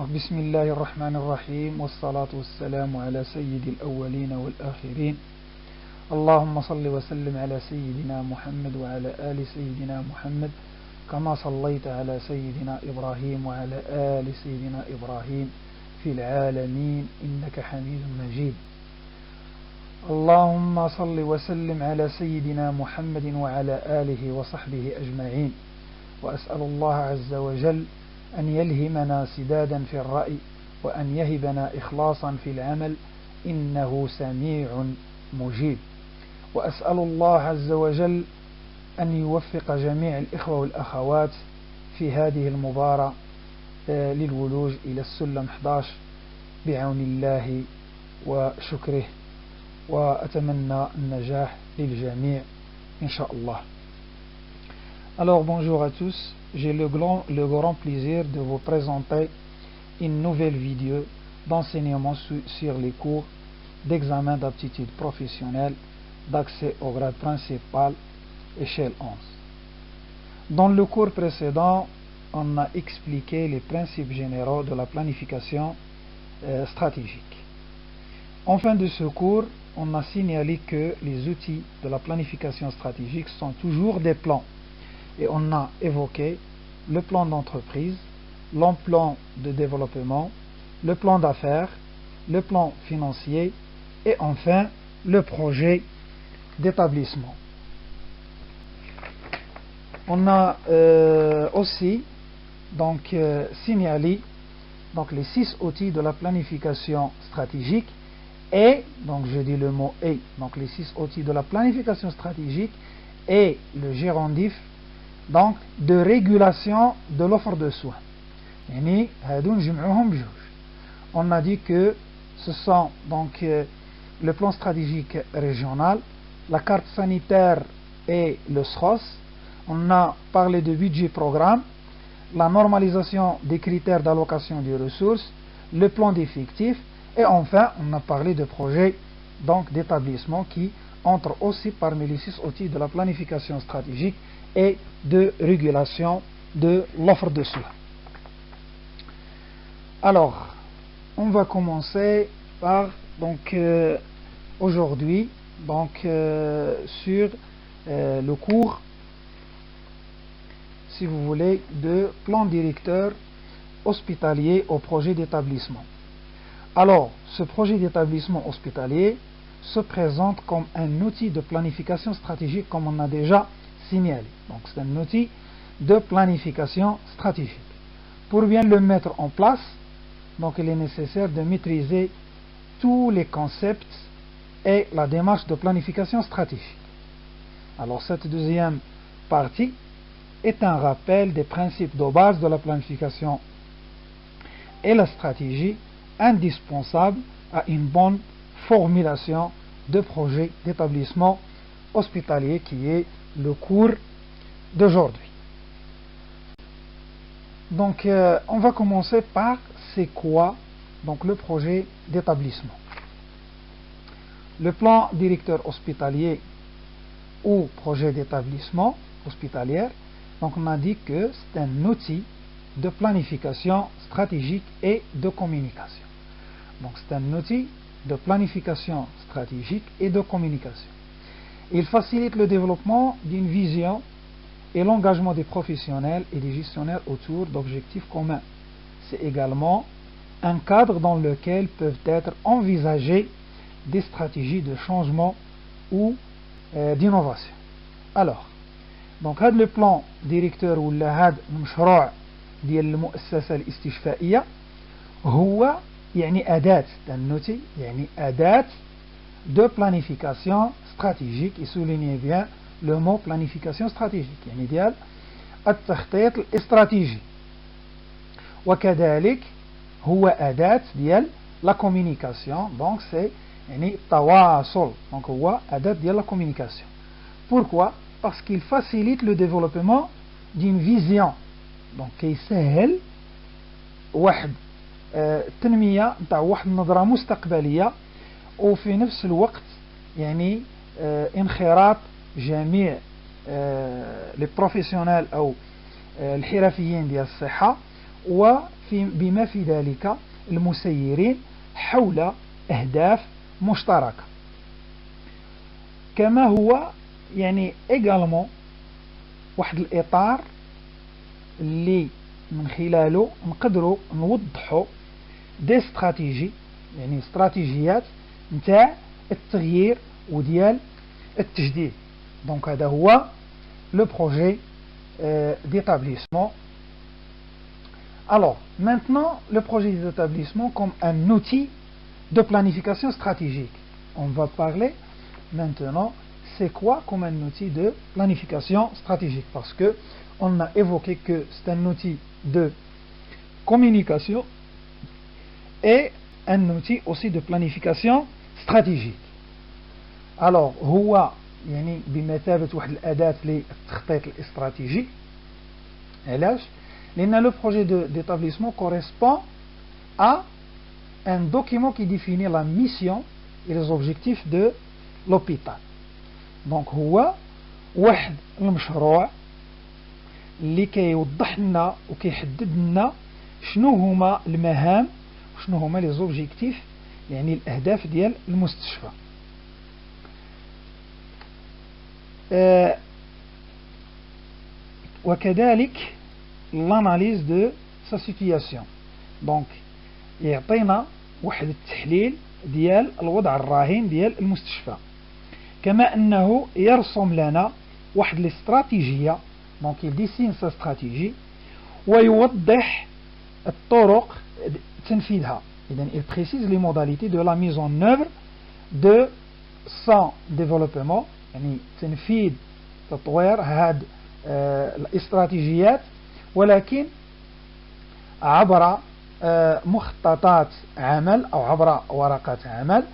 بسم الله الرحمن الرحيم والصلاة والسلام على سيد الأولين والآخرين اللهم صل وسلم على سيدنا محمد وعلى آل سيدنا محمد كما صليت على سيدنا إبراهيم وعلى آل سيدنا إبراهيم في العالمين إنك حميد مجيد. اللهم صل وسلم على سيدنا محمد وعلى آله وصحبه أجمعين، وأسأل الله عز وجل أن يلهمنا سدادا في الرأي وأن يهبنا إخلاصا في العمل إنه سميع مجيب. وأسأل الله عز وجل أن يوفق جميع الإخوة والأخوات في هذه المباراة للولوج إلى السلم 11 بعون الله وشكره، وأتمنى النجاح للجميع إن شاء الله. Alors bonjour à tous, j'ai le grand plaisir de vous présenter une nouvelle vidéo d'enseignement sur les cours d'examen d'aptitude professionnelle d'accès au grade principal échelle 11. Dans le cours précédent, on a expliqué les principes généraux de la planification stratégique. En fin de ce cours, on a signalé que les outils de la planification stratégique sont toujours des plans. Et on a évoqué le plan d'entreprise, le plan de développement, le plan d'affaires, le plan financier et enfin le projet d'établissement. On a aussi signalé les 6 outils de la planification stratégique et, donc je dis le mot et, donc les 6 outils de la planification stratégique et le gérondif de régulation de l'offre de soins. On a dit que ce sont le plan stratégique régional, la carte sanitaire et le SROS. On a parlé de budget programme, la normalisation des critères d'allocation des ressources, le plan d'effectifs et enfin on a parlé de projets d'établissement qui entrent aussi parmi les 6 outils de la planification stratégique et de régulation de l'offre de soins. Alors, on va commencer par aujourd'hui sur le cours, si vous voulez, de plan directeur hospitalier au projet d'établissement. Alors, ce projet d'établissement hospitalier se présente comme un outil de planification stratégique, comme on a déjà signalé. Donc c'est un outil de planification stratégique. Pour bien le mettre en place, il est nécessaire de maîtriser tous les concepts et la démarche de planification stratégique. Alors cette deuxième partie est un rappel des principes de base de la planification et la stratégie indispensable à une bonne formulation de projet d'établissement hospitalier qui est le cours d'aujourd'hui. On va commencer par c'est quoi le projet d'établissement. Le plan directeur hospitalier ou projet d'établissement hospitalier, on a dit que c'est un outil de planification stratégique et de communication. Donc c'est un outil de planification stratégique et de communication. Il facilite le développement d'une vision et l'engagement des professionnels et des gestionnaires autour d'objectifs communs. C'est également un cadre dans lequel peuvent être envisagées des stratégies de changement ou d'innovation. Alors, هذا le plan directeur ولا هذا المشروع ديال المؤسسة الاستشفائية هو يعني أداة النوتي يعني أداة de planification stratégique, et soulignez bien le mot planification stratégique يعني ديال التخطيط الاستراتيجي. وكذلك هو أداة ديال la communication, donc c'est يعني التواصل, donc هو أداة ديال la communication. Pourquoi? Parce qu'il facilite le développement d'une vision, donc كيسهل واحد التنمية نتاع واحد النظرة مستقبلية وفي نفس الوقت يعني انخراط جميع لي بروفيسيونيل او الحرفيين ديال الصحة وبما في ذلك المسيرين حول أهداف مشتركة. كما هو يعني également واحد الإطار اللي من خلاله نقدروا نوضحوا دي استراتيجي، يعني استراتيجيات نتاع التغيير وديال التجديد. دونك هذا هو لو بروجي d'établissement. Alors, maintenant, le projet d'établissement comme un outil de planification stratégique. On va parler maintenant, c'est quoi comme un outil de planification stratégique? Parce que on a évoqué que c'est un outil de communication et un outil aussi de planification stratégique. Alors, هو يعني بمثابة واحد الأداة للتخطيط الاستراتيجي. علاش؟ لأن le projet d'établissement correspond à un document qui définit la mission et les objectifs de l'hôpital. Donc هو واحد المشروع اللي كيوضح لنا وكيحدد لنا شنو هما المهام وشنو هما لي زوبجيكتيف، يعني الأهداف ديال المستشفى. وكذلك l'analyse de sa situation. donc يعطينا واحد التحليل ديال الوضع الراهن ديال المستشفى، كما أنه يرسم لنا واحد الاستراتيجية. donc il dessine sa stratégie ويوضح الطرق تنفيذها. إذن il précise les modalités de la mise en œuvre de son développement، يعني تنفيذ تطوير هاد الاستراتيجيات، ولكن عبر مخططات عمل أو عبر ورقات عمل،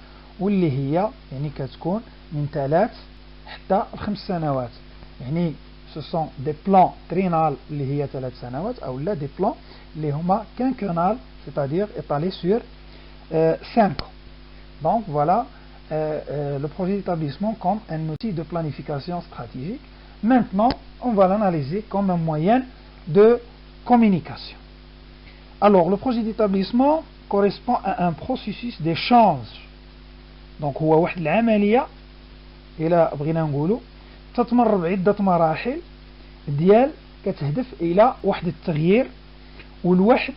واللي هي يعني كتكون من 3 حتى 5 سنوات. يعني ce sont des plans triennal اللي هي 3 سنوات، أو لا des plans اللي هما quinquennal c'est-à-dire étalés sur 5 ans. Donc voilà le projet d'établissement comme un outil de planification stratégique. Maintenant, on va l'analyser comme un moyen de communication. Alors, le projet d'établissement correspond à un processus d'échange. Donc, هو واحد العملية إلى بغينا نقولوا تتمر بعدة مراحل ديال كتهدف إلى واحد التغيير والواحد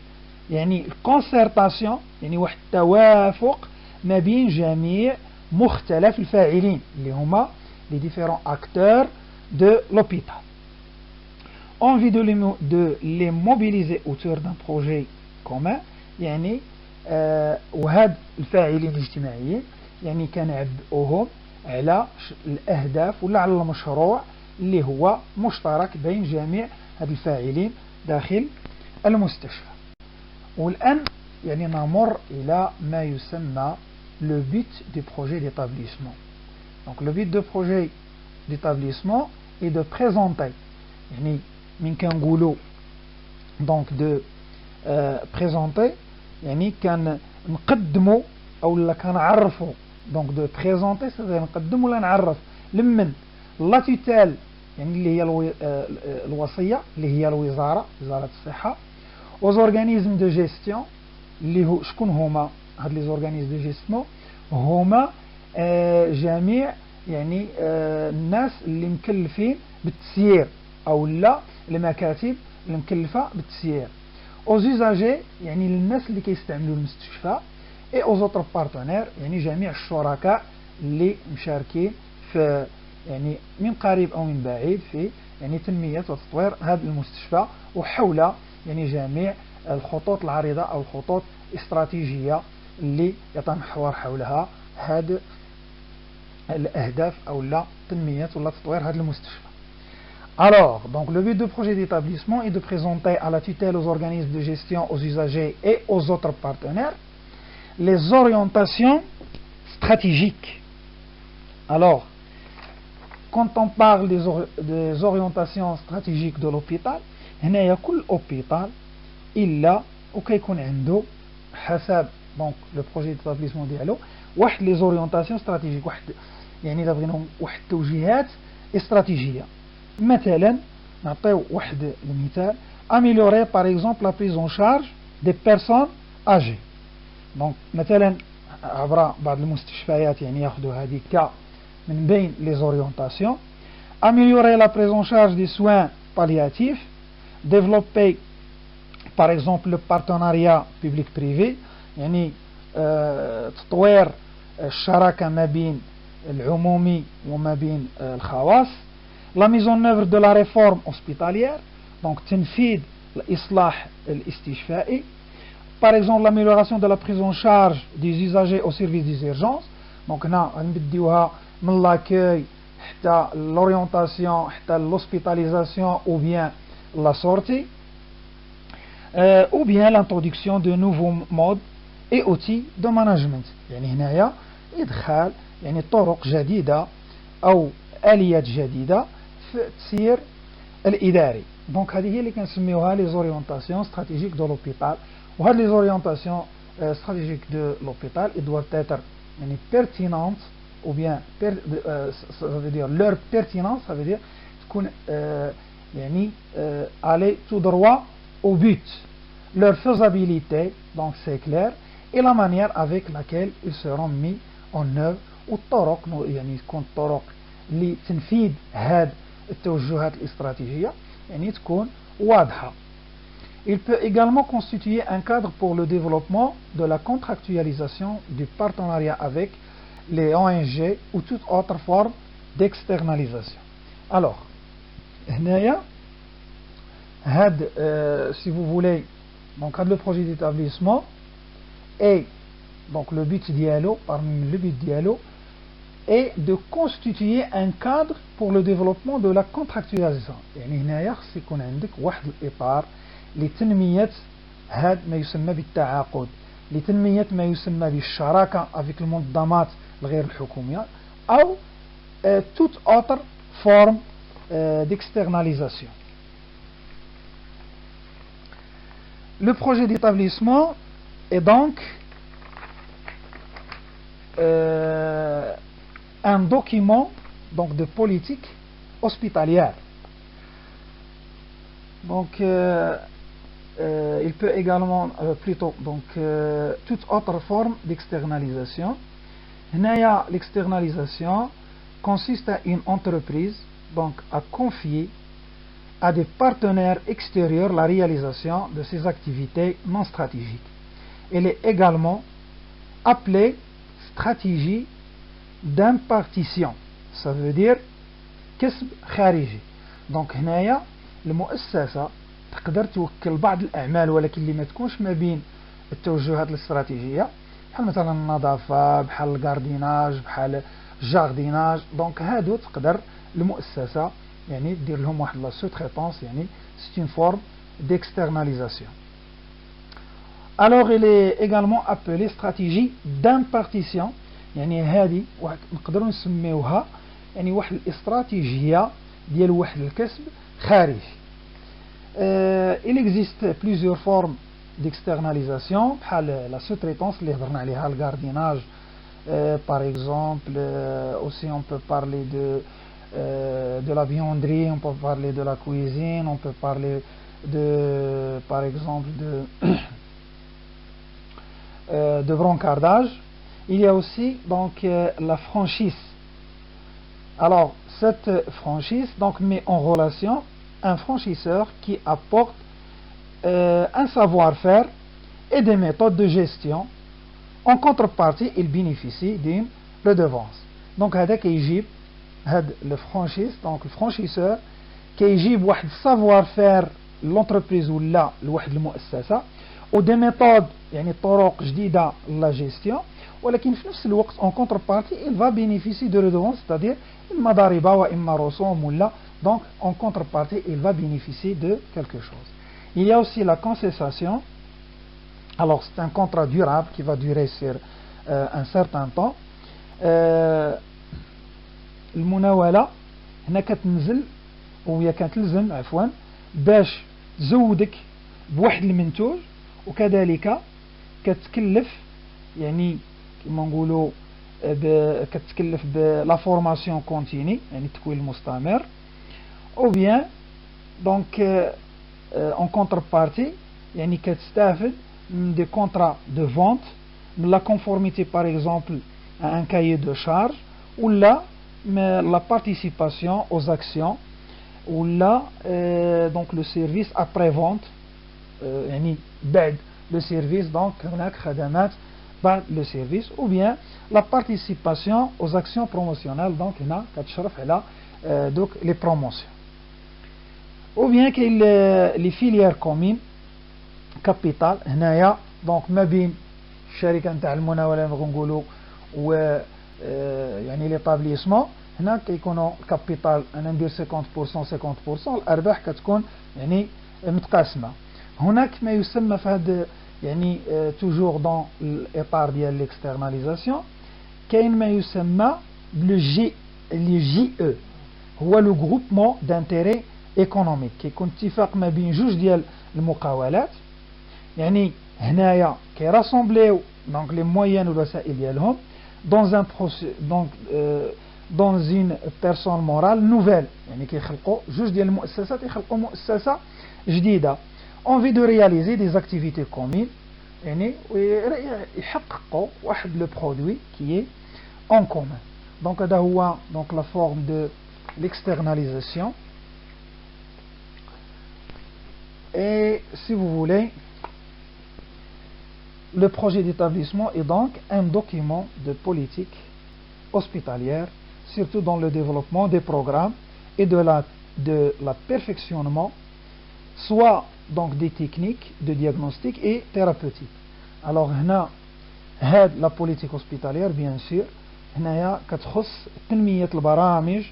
يعني الكونسيرتاسيون، يعني واحد التوافق ما بين جميع مختلف الفاعلين اللي هما les différents acteurs de l'hôpital. Envie de les mobiliser autour d'un projet commun، يعني وهاد الفاعلين الاجتماعيين يعني كنعبئوهم على الأهداف ولا على المشروع اللي هو مشترك بين جميع هاد الفاعلين داخل المستشفى. والآن يعني نمر إلى ما يسمى le but du projet d'établissement. Donc le but du projet d'établissement est de présenter، يعني من كنقولوا donc de présenter يعني كان نقدموا او لا كنعرفوا. donc de présenter c'est نقدم ولا نعرف لمن لا توتال، يعني اللي هي الوصيه اللي هي وزاره الصحه، aux organismes de gestion اللي هو شكون هما هاد لي زورغانيزم دو جيستيون؟ هما جميع يعني الناس اللي مكلفين بالتسيير او لا المكاتب اللي مكلفه بالتسيير، aux usagers يعني للناس اللي كيستعملوا المستشفى، et aux autres partenaires يعني جميع الشركاء اللي مشاركين في يعني من قريب او من بعيد في يعني تنميه وتطوير هذا المستشفى، وحول يعني جميع الخطوط العريضه او الخطوط الاستراتيجيه اللي يتمحور حولها هذه الاهداف او لا تنميه ولا تطوير هذا المستشفى. Alors, donc le but du projet d'établissement est de présenter à la tutelle, aux organismes de gestion, aux usagers et aux autres partenaires les orientations stratégiques. Alors, quand on parle des orientations stratégiques de l'hôpital، هنايا كل hôpital إلا وكيكون عنده حسب donc le projet d'établissement ديالو واحد les orientations stratégiques، واحد يعني إذا بغينا واحد التوجيهات استراتيجية. مثلا نعطيو واحد المثال، améliorer par exemple la prise en charge des personnes âgées. Donc مثلا عبر بعض المستشفيات يعني ياخذوا هذه من بين les orientations. Améliorer la prise en charge des soins palliatifs, développer par exemple le partenariat public-privé, يعني تطوير الشراكة ما بين العمومي وما بين الخواص. La mise en œuvre de la réforme hospitalière, donc تنفيذ الإصلاح الاستشفائي. Par exemple l'amélioration de la prise en charge des usagers au service des urgences. Donc هنا غنبديوها من l'accueil حتى l'orientation حتى l'hospitalisation ou bien la sortie, ou bien l'introduction de nouveaux modes et outils de management. يعني هنايا إدخال يعني طرق جديدة أو آليات جديدة في التسيير الإداري. دونك هذه هي اللي كنسميوها لي زوريونتاسيون ستراتيجيك دو لوبيتال. وهاد لي زوريونتاسيون ستراتيجيك دو لوبيتال ils doivent être يعني pertinentes ou bien ça veut dire leur pertinence, ça veut dire تكون يعني aller tout droit au but. Leur faisabilité, donc c'est clair, et la manière avec laquelle ils seront mis en œuvre والطرق يعني تكون الطرق لتنفيذ هذه التوجهات الاستراتيجية يعني تكون واضحة. Il peut également constituer un cadre pour le développement de la contractualisation du partenariat avec les ONG ou toute autre forme d'externalisation. Alors, هنايا si vous voulez, donc le projet d'établissement et donc le but dialogue, parmi le but dialogue, est de constituer un cadre pour le développement de la contractualisation. يعني هنايا خص يكون عندك واحد الإطار لتنمية هذا ما يسمى بالتعاقد، لتنمية ما يسمى بالشراكة avec المنظمات الغير الحكومية أو toute autre forme d'externalisation. Le projet d'établissement est donc un document donc de politique hospitalière. Donc il peut également plutôt donc toute autre forme d'externalisation. L'externalisation consiste à une entreprise donc à confier à des partenaires extérieurs la réalisation de ces activités non stratégiques. Elle est également appelée stratégie d'impartition, ça veut dire كسب خارجي. دونك هنايا المؤسسة تقدر توكل بعض الأعمال ولكن اللي ما تكونش ما بين التوجهات الاستراتيجية، بحال مثلا النظافة، بحال الجارديناج، بحال الجارديناج. دونك هادو تقدر المؤسسة يعني دير لهم واحد لا sous-traitance، يعني c'est une forme d'externalisation. Alors il est également appelé stratégie d'impartition، يعني هذه نقدروا نسميوها يعني واحد الاستراتيجية ديال واحد الكسب خارجي. Il existe plusieurs formes d'externalisation بحال la sous-traitance اللي هضرنا عليها، الجارديناج par exemple. Aussi on peut parler de la vianderie, on peut parler de la cuisine, on peut parler de par exemple de brancardage. Il y a aussi donc la franchise. Alors cette franchise donc met en relation un franchisseur qui apporte un savoir-faire et des méthodes de gestion. En contrepartie, il bénéficie d'une redevance. Donc هذا كيجيب هاد الفرانشيز دونك الفرانشيسور كيجيب واحد savoir-faire l'entreprise ولا لواحد المؤسسة و دي ميثود يعني طرق جديدة لا جيستيون، ولكن في نفس الوقت en contrepartie il va bénéficier de redevance، c'est-à-dire إما ضريبة وإما رسوم ولا. Donc en contrepartie il va bénéficier de quelque chose. Il y a aussi la concession. Alors c'est un contrat durable qui va durer sur un certain temps. المناولة هنا كتنزل وهي كتلزم عفوا باش تزودك بواحد المنتوج، وكذلك كتكلف يعني كما نقولوا كتكلف بلا فورماسيون كونتيني يعني التكوين المستمر، او بيان دونك en contrepartie يعني كتستافد des contrats de vente, la conformité par exemple à un cahier de charge, ou là la participation aux actions, ou là donc le service après-vente, يعني بعد le service, donc هناك خدمات بعد le service, ou bien la participation aux actions promotionnelles, donc هنا كتشرف على donc les promotions, ou bien كاين les filières communes كابيتال هنايا دونك ما بين الشركه نتاع المناوله نبغوا نقولوا و يعني ليطابليسمون هنا كيكونوا الكابيتال انا ندير 50% الارباح كتكون يعني متقاسمه. هناك ما يسمى في هذا يعني توجور دون الاطار ديال ليكسترناليزاسيون كاين ما يسمى لو جي او هو لو غروبمون دانتيري ايكونوميك كيكون اتفاق ما بين جوج ديال المقاولات يعني هنايا كيراسومبليو دونك لي مويان والوسائل ديالهم dans un donc dans une personne morale nouvelle يعني كيخلقوا جوج ديال المؤسسات يخلقوا مؤسسه جديده envie de réaliser des activités communes يعني يحققوا واحد لو برودوي qui est en commun. Donc هذا هو donc la forme de l'externalisation. Et si vous voulez, le projet d'établissement est donc un document de politique hospitalière, surtout dans le développement des programmes et de la perfectionnement, soit donc des techniques de diagnostic et thérapeutique. Alors هنا هاد la politique hospitalière bien sûr هنايا كتخص تنمية البرامج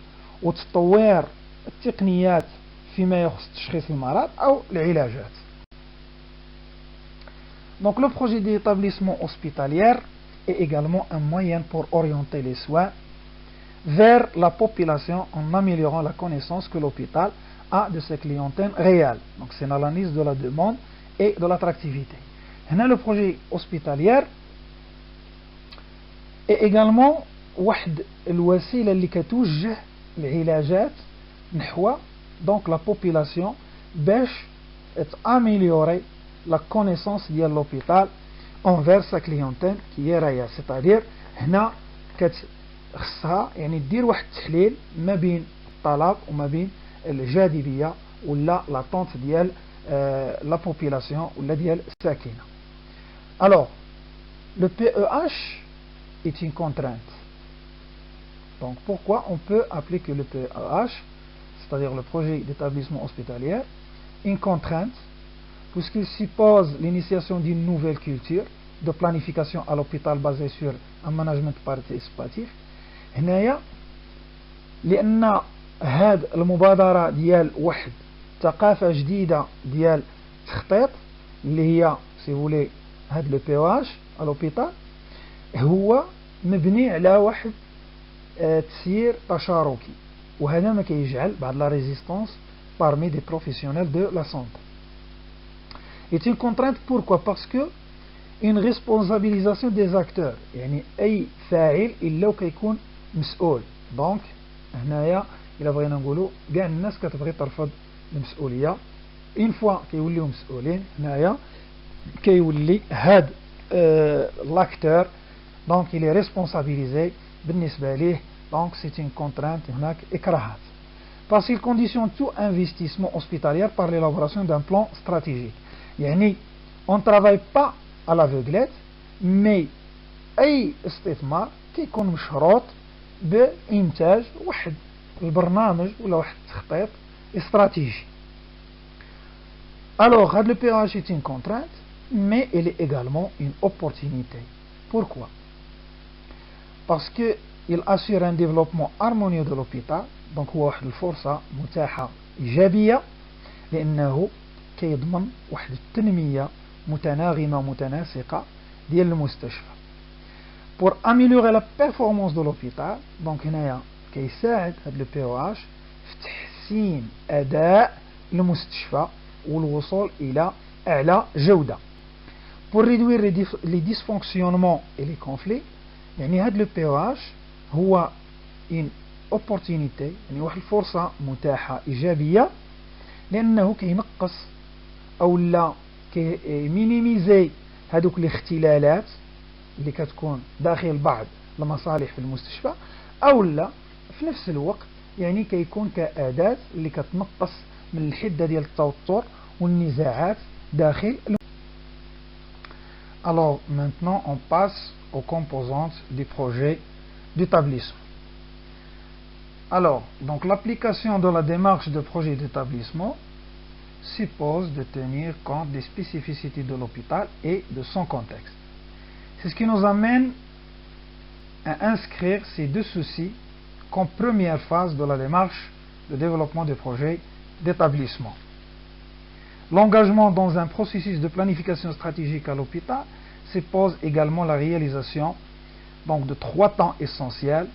وتطوير التقنيات فيما يخص تشخيص المرض أو العلاجات. Donc le projet d'établissement hospitalier est également un moyen pour orienter les soins vers la population en améliorant la connaissance que l'hôpital a de ses clientèles réelles. Donc c'est l'analyse de la demande et de l'attractivité. هنا le projet hospitalier est également واحد الوسيلة اللي كتوجه العلاجات نحو donc la population باش améliorer la connaissance ديال l'hôpital envers sa clientèle qui est réelle. C'est-à-dire هنا خصها يعني دير واحد التحليل ما بين الطلب وما بين الجاذبية ولا l'attente ديال la population ولا ديال الساكنة. Alors le PEH est une contrainte. Donc pourquoi on peut appeler que le PEH, c'est-à-dire le projet d'établissement hospitalier, une contrainte, puisqu'il suppose l'initiation d'une nouvelle culture de planification à l'hôpital basée sur un management participatif. هنايا لأن هاد المبادرة ديال واحد ثقافة جديدة ديال التخطيط اللي هي سي فولي هاد لو PEH à l'hôpital هو مبني على واحد تسيير تشاركي وهذا ما كيجعل بعض لا ريزيستانس parmi des professionnels de la santé. C'est une contrainte pourquoi? Parce que une responsabilisation des acteurs يعني أي فاعل إلا وكيكون مسؤول. دونك هنايا إلا بغينا نقولوا كاع الناس كتبغي ترفض المسؤولية une fois كيوليو مسؤولين هنايا كيولي هاد l'acteur donc il est responsabilisé بالنسبة ليه. donc c'est une contrainte هناك إكراهات. Parce qu'il conditionne tout investissement hospitalier par l'élaboration d'un plan stratégique. يعني on ne travaille pas à l'aveuglette mais أي استثمار كيكون مشروط بإنتاج واحد البرنامج ولا واحد التخطيط استراتيجي. Alors le PEH est une contrainte mais elle est également une opportunité. Pourquoi? Parce que il assure un développement harmonieux de l'hôpital. donc هو واحد الفرصة متاحة إيجابية لأنه كيضمن واحد التنمية متناغمة متناسقة ديال المستشفى. pour améliorer la performance de l'hôpital donc هنايا كيساعد هذا PEH في تحسين أداء المستشفى والوصول إلى أعلى جودة. pour réduire les dysfonctionnements et les conflits يعني هذا PEH هو une opportunité يعني واحد الفرصة متاحة إيجابية لأنه كينقص أو لا كيمينيميزي هذوك الاختلالات اللي كتكون داخل بعض المصالح في المستشفى، أو لا في نفس الوقت يعني كيكون كأداة اللي كتنقص من الحدة ديال التوتر والنزاعات داخل. Alors maintenant on passe aux composantes du projet d'établissement. Alors, donc l'application de la démarche de projet d'établissement suppose de tenir compte des spécificités de l'hôpital et de son contexte. C'est ce qui nous amène à inscrire ces deux soucis comme première phase de la démarche de développement des projets d'établissement. L'engagement dans un processus de planification stratégique à l'hôpital suppose également la réalisation donc, de 3 temps essentiels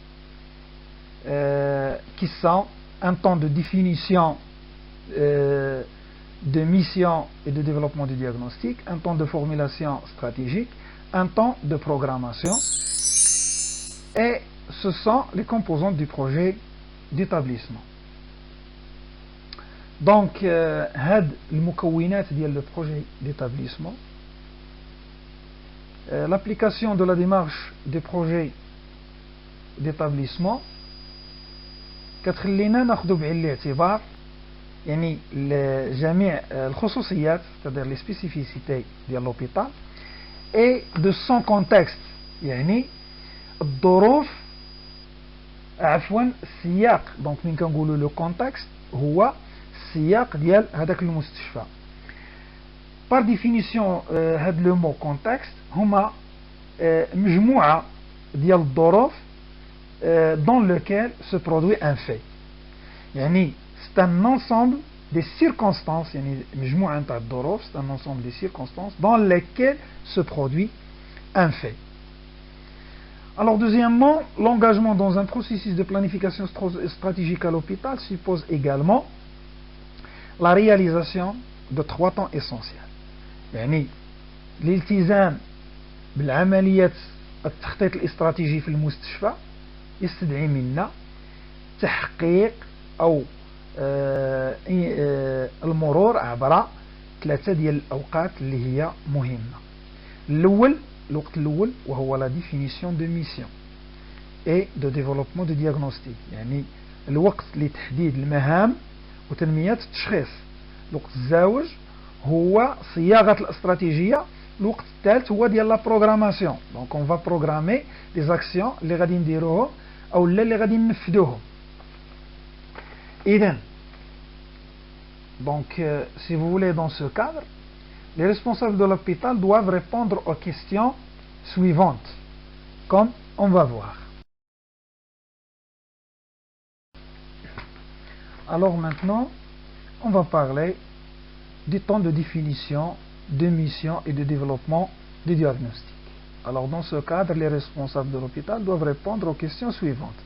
qui sont un temps de définition de mission et de développement du diagnostic, un temps de formulation stratégique, un temps de programmation, et ce sont les composantes du projet d'établissement. Donc, هاد المكونات ديال le projet d'établissement, l'application de la démarche des projets d'établissement كتخلينا ناخذ بعين الاعتبار يعني جميع الخصوصيات c'est-à-dire les spécificités ديال l'hôpital et de son contexte يعني الظروف عفوا السياق. دونك من كنقولوا لو كونتكست هو السياق ديال هذاك المستشفى. par définition هاد لو مو كونتكست هما مجموعة ديال الظروف dans lequel se produit un fait. يعني c'est un ensemble des circonstances يعني مجموعة نتاع الظروف c'est un ensemble des circonstances dans lesquelles se produit un fait. Alors deuxièmement, l'engagement dans un processus de planification stratégique à l'hôpital suppose également la réalisation de 3 temps essentiels. يعني الالتزام بالعملية التخطيط الاستراتيجي في المستشفى يستدعي منا تحقيق أو المرور عبر 3 ديال الأوقات اللي هي مهمة. الوقت الأول وهو la définition de mission et de développement de diagnostic يعني الوقت لتحديد المهام وتنمية التشخيص. الوقت الزاوج هو صياغة الاستراتيجية. الوقت الثالث هو ديال لا بروغراماسيون. دونك اون فا بروغرامي دي زاكسيون اللي غادي نديروهم او لا اللي غادي ننفذوهم. اذا donc si vous voulez dans ce cadre les responsables de l'hôpital doivent répondre aux questions suivantes comme on va voir. Alors maintenant on va parler du temps de définition de mission et de développement du diagnostic. Alors dans ce cadre, les responsables de l'hôpital doivent répondre aux questions suivantes.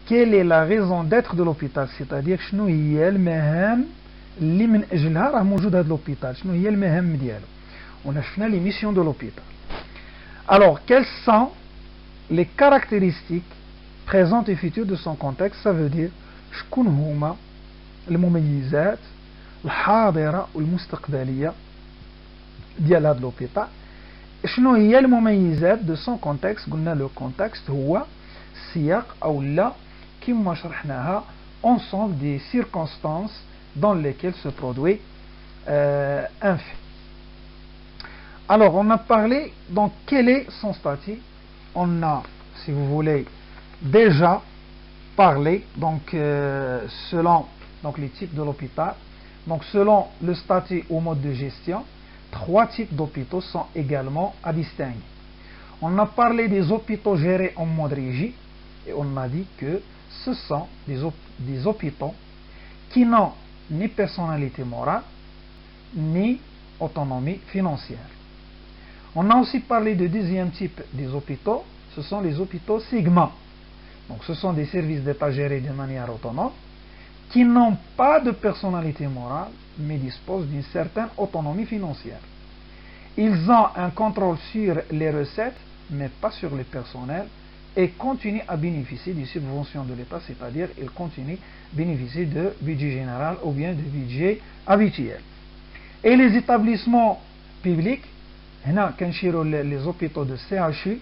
Quelle est la raison d'être de l'hôpital? C'est-à-dire شنو هي المهام اللي من أجلها راه موجود هذا l'hôpital؟ شنو هي المهام ديالو؟ On a شفنا les missions de l'hôpital. Alors quelles sont les caractéristiques présentes et futures de son contexte? Ça veut dire شكون هما المميزات الحاضرة والمستقبلية ديال هذا l'hôpital. شنو هي المميزات de son contexte؟ قلنا لو contexte هو السياق أو لا كما شرحناها ensemble des circonstances dans lesquelles se produit un fait. Alors on a parlé donc quel est son statut. On a, si vous voulez, déjà parlé donc selon donc les types de l'hôpital. Donc selon le statut ou mode de gestion, 3 types d'hôpitaux sont également à distinguer. On a parlé des hôpitaux gérés en mode régie et on a dit que ce sont des hôpitaux qui n'ont ni personnalité morale ni autonomie financière. On a aussi parlé de deuxième type des hôpitaux, ce sont les hôpitaux Sigma. Donc ce sont des services d'État gérés de manière autonome qui n'ont pas de personnalité morale mais disposent d'une certaine autonomie financière. Ils ont un contrôle sur les recettes mais pas sur le personnel et continuent à bénéficier des subventions de l'État, c'est-à-dire ils continuent à bénéficier de budget général ou bien de budget habituel. Et les établissements publics, les hôpitaux de CHU,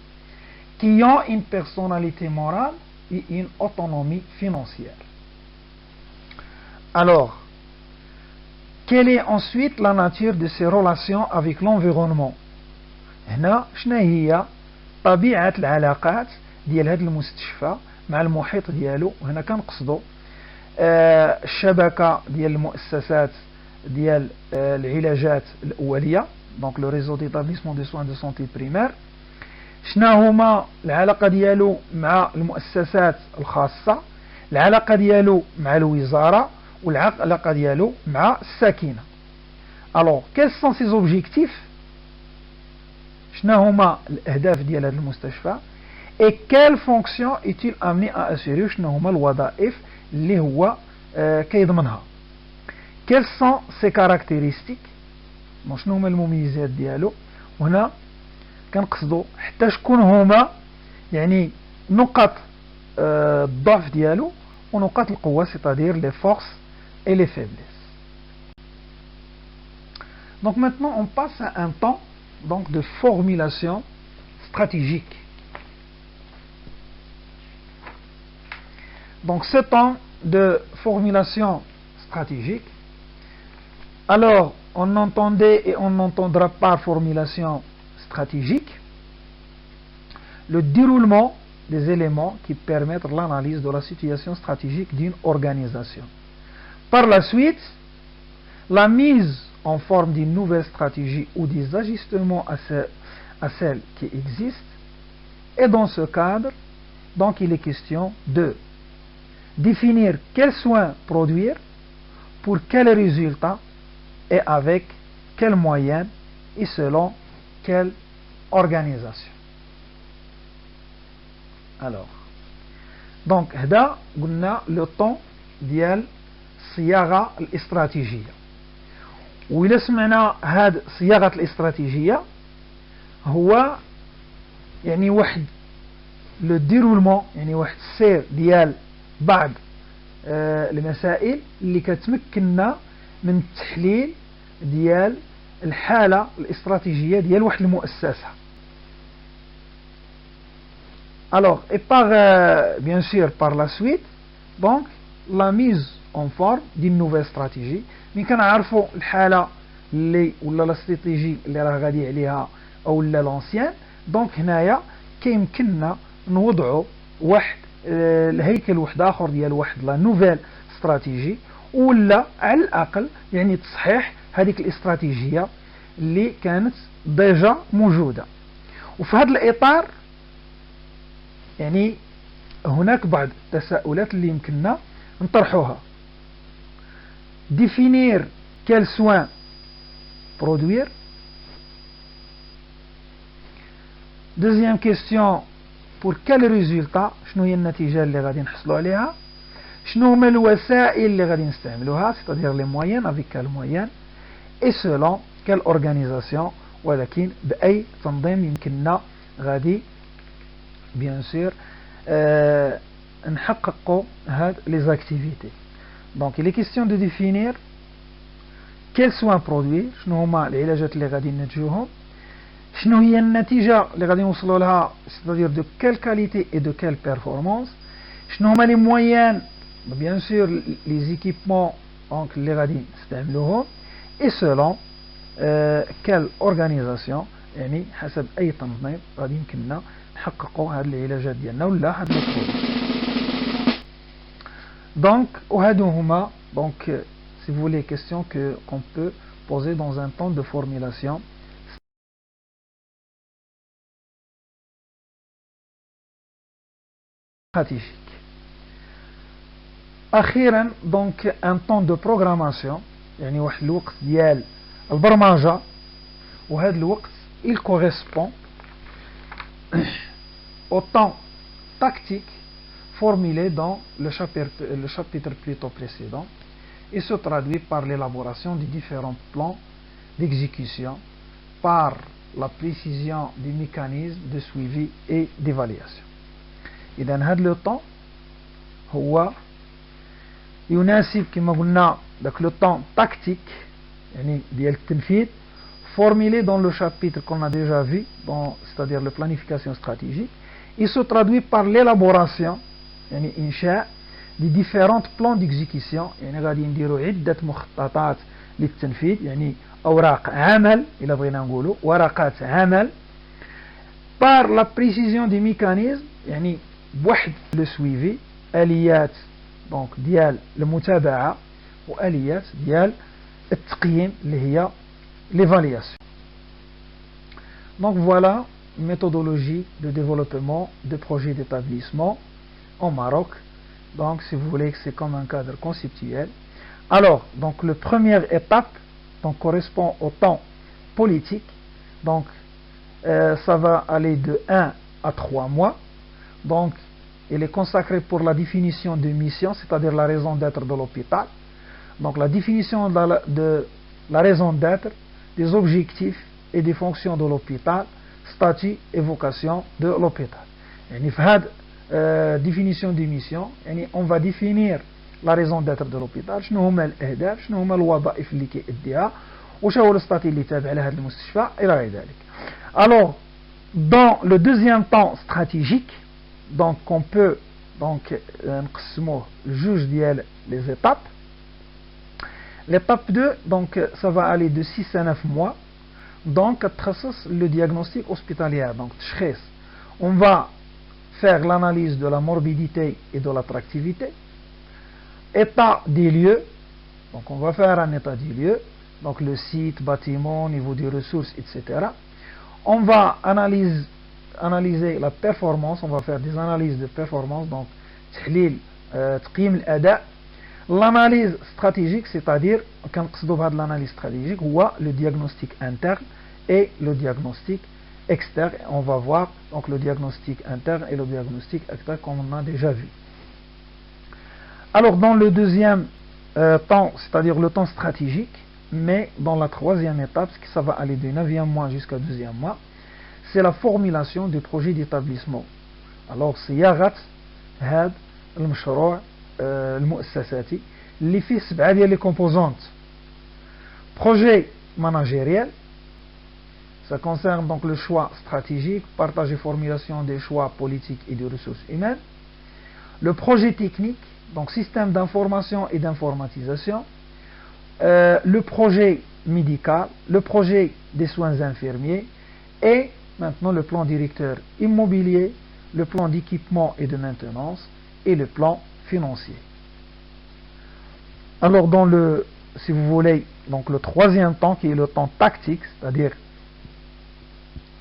qui ont une personnalité morale et une autonomie financière. Alors, quelle est ensuite la nature de ces relations avec l'environnement؟ هنا شنو هي طبيعة العلاقات ديال هذا المستشفى مع المحيط ديالو؟ وهنا كنقصدوا الشبكة ديال المؤسسات ديال العلاجات الأولية، دونك لو ريزو ديتابليسمون دو سوان دو سونتي بريمير. شنو هما العلاقة ديالو مع المؤسسات الخاصة، العلاقة ديالو مع الوزارة، والعلاقة ديالو مع الساكنة. Alors, quels sont ces objectifs؟ شنو هما الأهداف ديال هذا المستشفى؟ et quelle fonction est-il amené à assurer؟ شنو هما الوظائف اللي هو كيضمنها؟ quelles sont ses caractéristiques؟ شنو هما المميزات ديالو؟ وهنا كنقصدوا حتى شكون هما يعني نقاط الضعف ديالو ونقاط القوة، c'est-à-dire les forces et les faiblesses. Donc maintenant on passe à un temps donc de formulation stratégique. Donc ce temps de formulation stratégique, alors on entendait et on entendra par formulation stratégique le déroulement des éléments qui permettent l'analyse de la situation stratégique d'une organisation. Par la suite, la mise en forme d'une nouvelle stratégie ou des ajustements à celle qui existe. Et dans ce cadre, donc il est question de définir quels soins produire, pour quels résultats et avec quels moyens et selon quelle organisation. Alors, donc هذا قلنا le temps ديال الصياغة الاستراتيجية. وإلا سمعنا هاد صياغة الاستراتيجية هو يعني واحد لو ديرولمون، يعني واحد السير ديال بعض المسائل اللي كتمكننا من التحليل ديال الحالة الاستراتيجية ديال واحد المؤسسة. Alors, et bien sûr par la suite, donc la mise en forme d'une nouvelle stratégie. من كنعرفوا الحالة اللي ولا الاستراتيجي اللي راه غادي عليها او لا لونسيان، دونك هنايا كيمكننا نوضعوا واحد الهيكل واحد اخر ديال واحد لا نوفيل استراتيجي، ولا على الاقل يعني تصحيح هذيك الاستراتيجية اللي كانت ديجا موجودة. وفي هذا الاطار يعني هناك بعض التساؤلات اللي يمكننا نطرحوها. définir quels soins produire. Deuxième question, pour quel résultat؟ شنو هي النتيجة اللي غادي نحصلوا عليها؟ شنو هما الوسائل اللي غادي نستعملوها، c'est-à-dire les moyens، avec quels moyens et selon quelle organisation، ولكن بأي تنظيم يمكننا غادي bien sûr نحققوا هاد les activités. Donc il est question de définir quels soins produire، شنو هما العلاجات اللي غادي ننتجوهم، شنو هي النتيجة اللي غادي نوصلوا لها، c'est-à-dire de quelle qualité et de quelle performance، شنو هما les moyens bien sûr les équipements donc اللي غادي نستعملوهم et selon quelle organisation، يعني حسب أي تنظيم غادي يمكننا نحققوا هاد العلاجات ديالنا ولا هاد البرودوي. Donc, donc, si vous voulez, les questions qu'on peut poser dans un temps de formulation stratégique. أخيرا donc un temps de programmation، يعني واحد الوقت ديال البرمجة، وهذا الوقت il correspond au temps tactique formulé dans le chapitre plutôt précédent et se traduit par l'élaboration des différents plans d'exécution, par la précision des mécanismes de suivi et d'évaluation. إذن هذا le temps هو يناسب كما قلنا داك le temps tactique، يعني ديال التنفيذ formulé dans le chapitre qu'on a déjà vu, c'est-à-dire la planification stratégique, il se traduit par l'élaboration يعني إنشاء des différents plans d'exécution. يعني غادي نديروا عدة مخططات للتنفيذ، يعني أوراق عمل إلا بغينا نقولوا ورقات عمل، par la précision des mécanismes يعني بواحد لو سويفي، آليات دونك ديال المتابعة وآليات ديال التقييم اللي هي l'évaluation. Donc voilà une méthodologie de développement de projets d'établissement au Maroc. Donc si vous voulez, c'est comme un cadre conceptuel. Alors, donc la première étape donc, correspond au temps politique. Donc ça va aller de 1 à 3 mois. Donc il est consacré pour la définition de mission, c'est-à-dire la raison d'être de l'hôpital. Donc la définition de la raison d'être, des objectifs et des fonctions de l'hôpital, statut et vocation de l'hôpital. يعني في هذه définition de mission يعني on va définir la raison d'être de l'hôpital، شنو هما الأهداف، شنو هما الوظائف اللي كيأديها، وش هو الستاتي اللي تابع لهذا المستشفى إلى غير ذلك. Alors dans le deuxième temps stratégique, donc on peut donc نقسموه لجوج ديال les étapes. L'étape 2, donc ça va aller de 6 à 9 mois. Donc le diagnostic hospitalier, donc on va faire l'analyse de la morbidité et de l'attractivité. État des lieux, donc on va faire un état des lieux, donc le site, bâtiment, niveau des ressources, etc. On va analyser la performance, on va faire des analyses de performance, donc تقييم الأداء. L'analyse stratégique, c'est-à-dire l'analyse stratégique, ou le diagnostic interne et le diagnostic externe. On va voir donc le diagnostic interne et le diagnostic externe comme on a déjà vu. Alors dans le deuxième temps, c'est-à-dire le temps stratégique, mais dans la troisième étape, ça va aller du 9e mois jusqu'au 12e mois, c'est la formulation du projet d'établissement. Alors صياغة هذا المشروع المؤسساتي اللي فيه 7 ديال لي كومبوزونت. Projet managériel, ça concerne donc le choix stratégique, partage et formulation des choix politiques et des ressources humaines. Le projet technique, donc système d'information et d'informatisation. Le projet médical, le projet des soins infirmiers et maintenant le plan directeur immobilier, le plan d'équipement et de maintenance et le plan financier. Alors dans le, si vous voulez, donc le troisième temps qui est le temps tactique, c'est-à-dire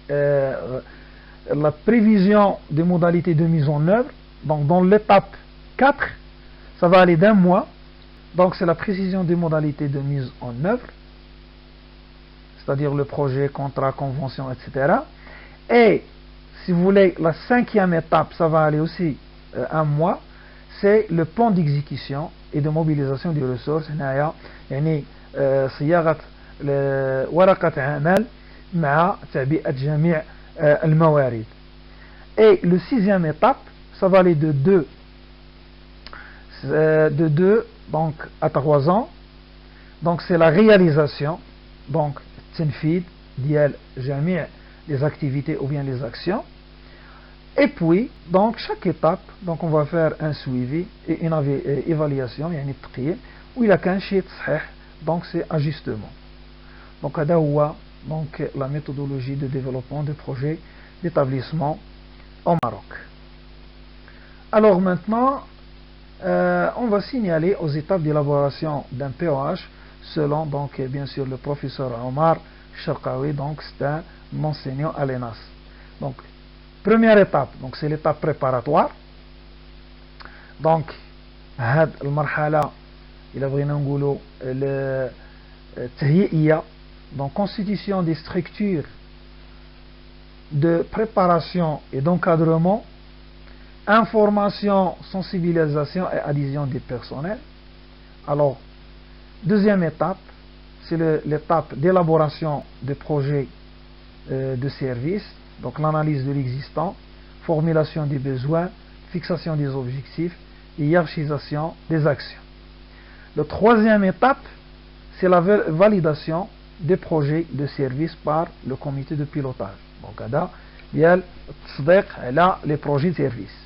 la prévision des modalités de mise en œuvre, donc dans l'étape 4, ça va aller d'1 mois, donc c'est la précision des modalités de mise en œuvre, c'est-à-dire le projet, contrat, convention, etc. Et si vous voulez, la 5e étape, ça va aller aussi 1 mois, c'est le plan d'exécution et de mobilisation des ressources. يعني صياغة ورقة عمل مع تعبئة جميع الموارد. Et le 6e étape, ça va aller de 2 donc à 3 ans. Donc c'est la réalisation, donc التنفيذ ديال جميع les activités ou bien les actions. Et puis, donc, chaque étape, donc, on va faire un suivi et une évaluation, يعني التقييم, où il a qu'un شيء صحيح, donc c'est ajustement. Donc, هذا هو donc la méthodologie de développement de projets d'établissement au Maroc. Alors maintenant, on va signaler aux étapes d'élaboration d'un POH selon donc bien sûr le professeur Omar Sharqawi, donc c'est un enseignant à l'ENAS. Donc première étape, donc c'est l'étape préparatoire. Donc هاد المرحلة إلا بغينا نقولوا التهيئية، donc constitution des structures de préparation et d'encadrement, information, sensibilisation et adhésion des personnels. Alors deuxième étape, c'est l'étape d'élaboration de projets de services, donc l'analyse de l'existant, formulation des besoins, fixation des objectifs et hiérarchisation des actions. La troisième étape, c'est la validation des projets de service par le comité de pilotage. Donc هذا ديال التصديق على les projets de service.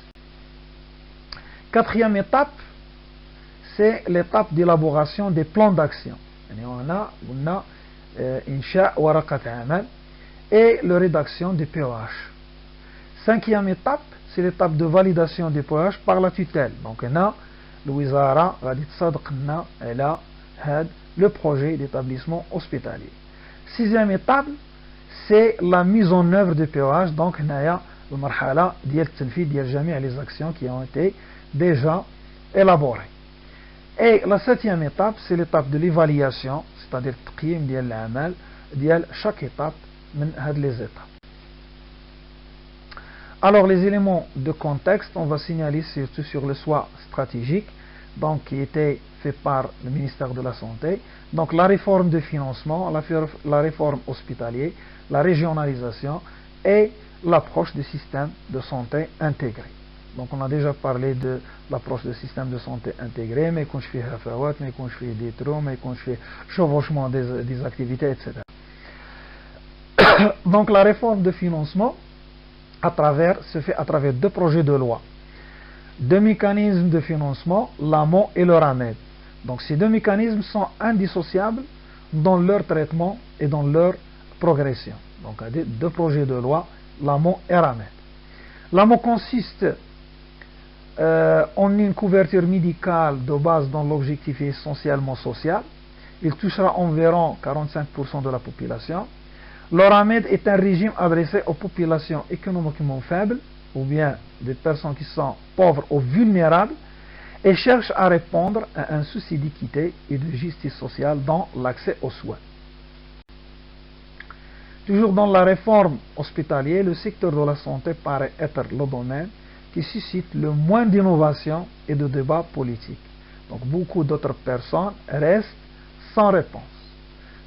Quatrième étape, c'est l'étape d'élaboration des plans d'action. On a إنشاء ورقة عمل et la rédaction des POH. Cinquième étape, c'est l'étape de validation des POH par la tutelle. Donc هنا الوزارة غادي تصادق لنا على هذا le projet d'établissement hospitalier. Sixième étape, c'est la mise en œuvre de POH. Donc هنايا المرحلة ديال التنفيذ ديال جميع les actions qui ont été déjà élaborées. Et la septième étape, c'est l'étape de l'évaluation, c'est-à-dire التقييم ديال العمل ديال chaque étape من هاد les étapes. Alors les éléments de contexte, on va signaler surtout sur le choix stratégique, donc qui était fait par le ministère de la Santé. Donc la réforme de financement, la réforme hospitalière, la régionalisation et l'approche du système de santé intégré. Donc on a déjà parlé de l'approche du système de santé intégré, mais quand je fais hafawat, mais quand je fais des trous, mais quand je fais chevauchement des activités, etc. Donc la réforme de financement se fait à travers deux projets de loi, deux mécanismes de financement, l'AMO et le RAMED. Donc ces deux mécanismes sont indissociables dans leur traitement et dans leur progression. Donc deux projets de loi, l'AMO et RAMED. L'AMO consiste en une couverture médicale de base dont l'objectif est essentiellement social. Il touchera environ 45% de la population. Le RAMED est un régime adressé aux populations économiquement faibles ou bien des personnes qui sont pauvres ou vulnérables et cherche à répondre à un souci d'équité et de justice sociale dans l'accès aux soins. Toujours dans la réforme hospitalière, le secteur de la santé paraît être le domaine qui suscite le moins d'innovation et de débats politiques. Donc beaucoup d'autres personnes restent sans réponse.